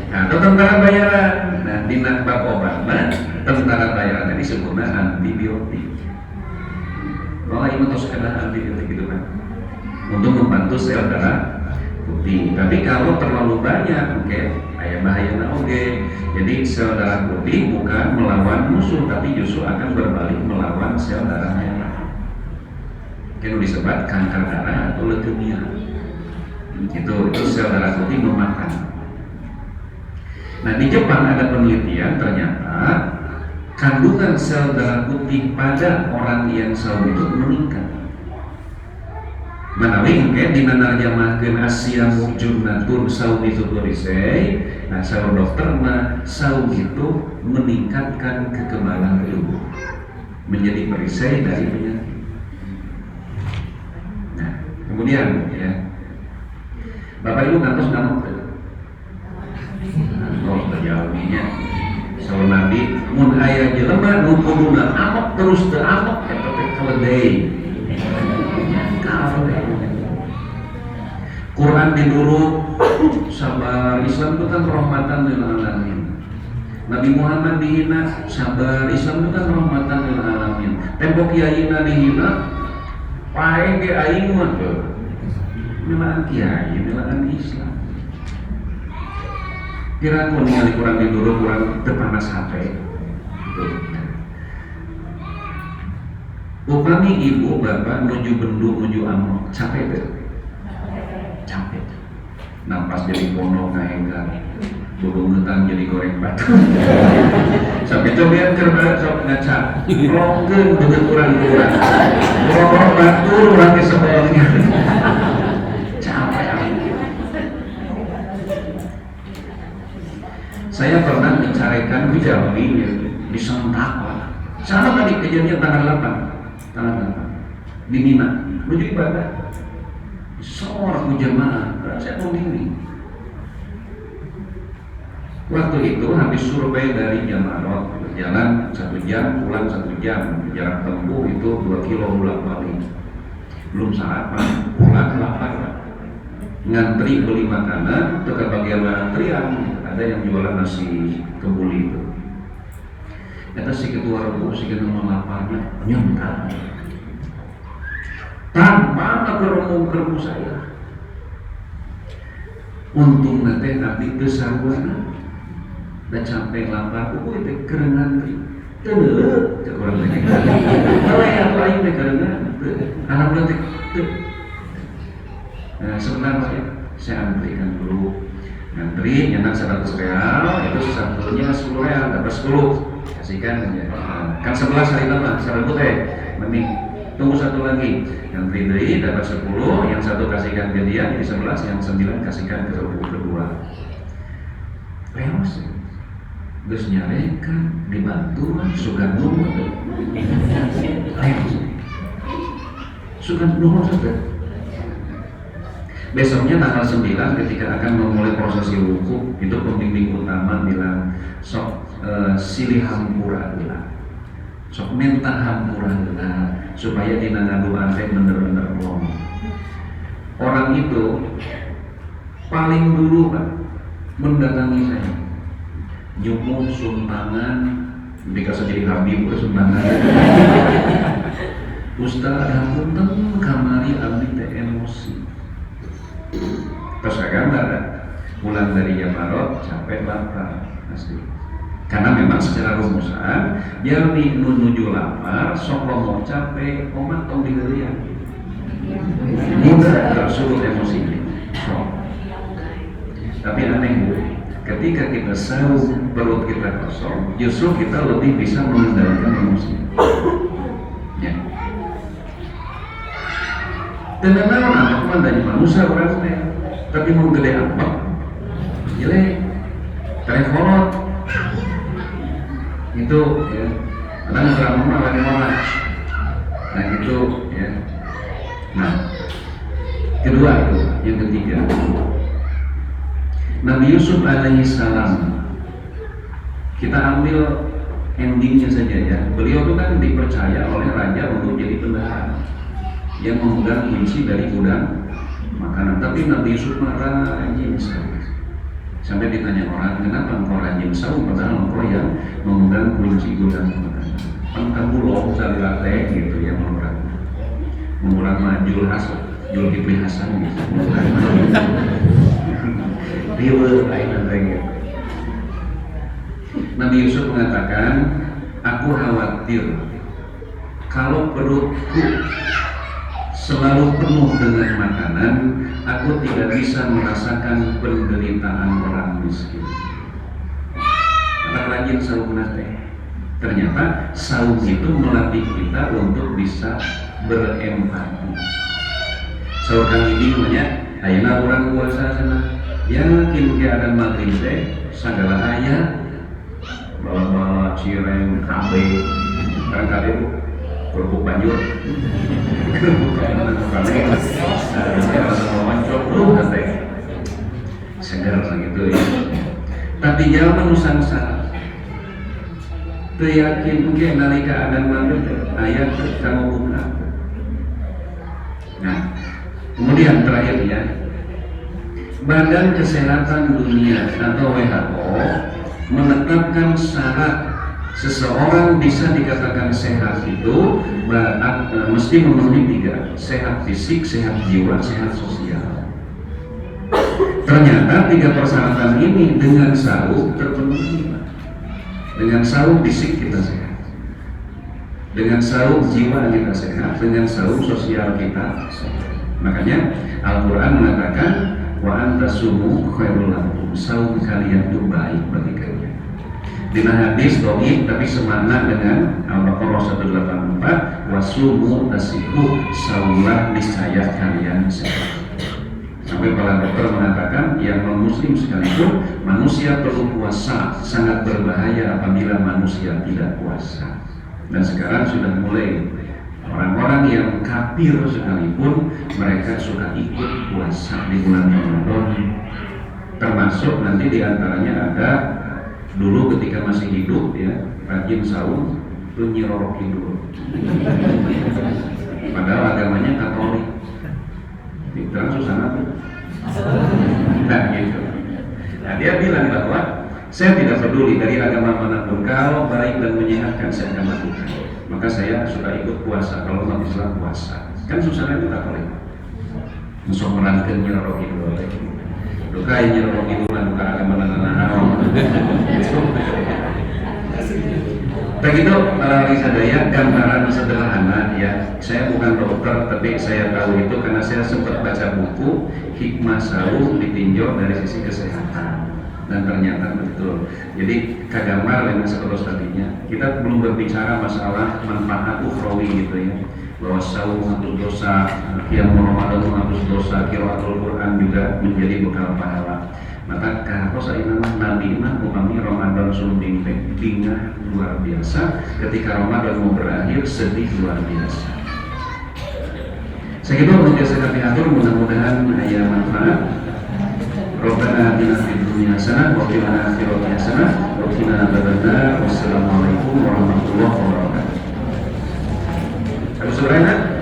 Nah itu tentara bayaran. Nah di bab obatna tentara bayaran tadi disebutna antibiotik. Oh ini terus ada antibiotik gitu kan untuk membantu sel darah putih. Tapi kalau terlalu banyak aya bahayana oge. Jadi sel darah putih bukan melawan musuh tapi justru akan berbalik melawan sel darah merah. Itu disebut kanker darah atau leukemia. Itu sel darah putih memakan. Nah di Jepang ada penelitian ternyata kandungan sel darah putih pada orang yang saum itu meningkat. Manawi dina narjamahkeun asyamu junnatun saum itu turisei. Nah saur dokter mah saum itu meningkatkan kekebalan tubuh, menjadi perisai dari penyakit. Kemudian ya, Bapak Ibu ngantos ngamuk ke? Oh, terjauhnya. Soal Nabi, mun aya jelema nu kuduna amok terus teu amok eta teh keledai. Quran dinurut, sabar. Islam itu kan rahmatan lil alamin. Nabi Muhammad dihina, sabar. Islam itu kan rahmatan lil alamin. Tempo kiyaina dihina, paeng ge aing mah melaan kiai, melaan Islam. Kira pun ningali kurang didurut, kurang terpanas HP. Upami ibu bapak menuju bendung, menuju amrok, capek deh. Capek. Nampas jadi pondok kayak bubung getang jadi goreng batu. Sampai itu biar kerba sok ngaca longgen begitu kurang-kurang goreng batu orang ke sebelumnya capek. Saya pernah dicarikan di Jambi di Sentapa sama tadi kejadian tanggal 8 di Mina menuju ibadah seorang jemaah saya mau diri. Waktu itu habis survei dari Jamarot, jalan 1 jam, pulang 1 jam, jarak tempuh itu 2 kilo bolak-balik. Belum sarapan, pulang lapar. Ngantri beli makanan, itu bagian antrian, ada yang jualan nasi kebuli itu. Kata si ketua regu, si ketua laparnya, nyontak. Tanpa kerumung saya. Untung nanti abdi kesaruan. Dan sampai lapar, aku itu kerengan tenel, cak orang lagi. Kalau yang lain itu kerengan, anak nanti. Nah sebenarnya saya antrikan dulu, ngantri nyenak 100 real, itu satunya 10 real, dapat 10, kasihkan aja. Kan 11 hari lama, saran teh, mending tunggu satu lagi, ngantri dari dapat 10, yang satu kasihkan ke dia, jadi 11, yang 9 kasihkan ke kedua. Rewas ya. Terus nyarekan, dibantu, suka nunggu suka nunggu saja. Besoknya tanggal 9 ketika akan memulai prosesi wukuf, itu pembimbing utama bilang sok silih hampura lah, sok minta hampura lah, supaya dina ngaduan teh bener-bener plong. Orang itu paling dulu Pak mendatangi saya, nyumuh sumbangan, dikasih jadi Habib sumbangan. Ustaz hapunten kamari abdi teh emosi. Terus gambar pulang dari Jamarot capek lapar asli. Karena memang secara rumusan jalmi nuju lapar sok mau capek omat tong digeulian. Mudah tersulut emosi. Sok. Tapi aneh Bu, ketika kita sahur perut kita kosong, justru kita lebih bisa mengendalikan emosi. Ya. Tenang anak mah dari manusia orang teh, tapi mau gede apa? Jelek, teleponot, itu ya. Kadang drama mah lagi mana? Nah itu ya. Nah, kedua itu, yang ketiga. Nabi Yusuf alaihi salam, kita ambil endingnya saja ya. Beliau itu kan dipercaya oleh raja untuk jadi bendahara yang memegang kunci dari gudang makanan. Tapi Nabi Yusuf rajin sekali. Sampai ditanya orang, kenapa engkau rajin sekali padahal engkau yang memegang kunci gudang makanan. Kan kamu loh sekali latih gitu ya, mengurangi majul hasil, jul kipli hasan gitu. Riweuh lain gitu. Nabi Yusuf mengatakan, aku khawatir kalau perutku selalu penuh dengan makanan, aku tidak bisa merasakan penderitaan orang miskin. Kata rajin saum teh. Ternyata saum itu melatih kita untuk bisa berempati. Saur Kang Ibing banyak, ayeuna urang puasa sana. Yakin keadaan maghrib teh sagala aya bawa cireng, kabe, kan kabe kerupuk banjur. Segar gitu ya. Tapi jaman nusantara teu yakin ge nalika adan maghrib aya kamu buka. Nah, kemudian terakhir ya, Badan Kesehatan Dunia atau WHO menetapkan syarat seseorang bisa dikatakan sehat itu mesti memenuhi 3, sehat fisik, sehat jiwa, sehat sosial. Ternyata 3 persyaratan ini dengan saum terpenuhi. Dengan saum fisik kita sehat, dengan saum jiwa kita sehat, dengan saum sosial kita sehat. Makanya Al-Quran mengatakan wa antasumu khairul lakum, saum kalian itu baik bagi kalian. Dina hadis dhaif tapi semakna dengan Al-Baqarah 184, wasumu tasihu, saumlah niscaya kalian sehat. Sampai para dokter mengatakan yang non-muslim sekalipun manusia perlu puasa, sangat berbahaya apabila manusia tidak puasa. Dan sekarang sudah mulai orang-orang yang kafir sekalipun mereka suka ikut puasa di bulan Ramadan. Termasuk nanti diantaranya ada dulu ketika masih hidup ya rajin saum itu Nyi Roro Kidul. Padahal agamanya Katolik. Terang susana tuh. Nah gitu. Nah dia bilang bahwa saya tidak peduli dari agama manapun, kalau baik dan menyehatkan saya akan lakukan. Maka saya suka ikut puasa, kalau umat Islam puasa. Kan susana itu Katolik. Musuh merangkan Nyi Roro Kidul. Duka Nyi Roro Kidul duka agama nananahawa. Begitu para wali sadaya, gambaran sederhana ya. Saya bukan dokter, tapi saya tahu itu karena saya sempat baca buku Hikmah Saum ditinjau dari sisi kesehatan, dan ternyata betul. Jadi kagamar dengan seterus tadinya. Kita belum berbicara masalah manfaat ukhrawi gitu ya, bahwa saum menghapus dosa, qiyam Ramadan menghapus dosa, qiraatul Quran juga menjadi bekal pahala. Maka kalau saya Nabi upami Ramadan sumbing bingah luar biasa, ketika Ramadan mau berakhir sedih luar biasa. Saya kira untuk biasa diatur, mudah-mudahan ayat manfaat. Rabbana atina fid dunya hasanah wa fil akhirati hasanah wa qina adzabannar. Wassalamualaikum warahmatullahi wabarakatuh. Abu Suraina.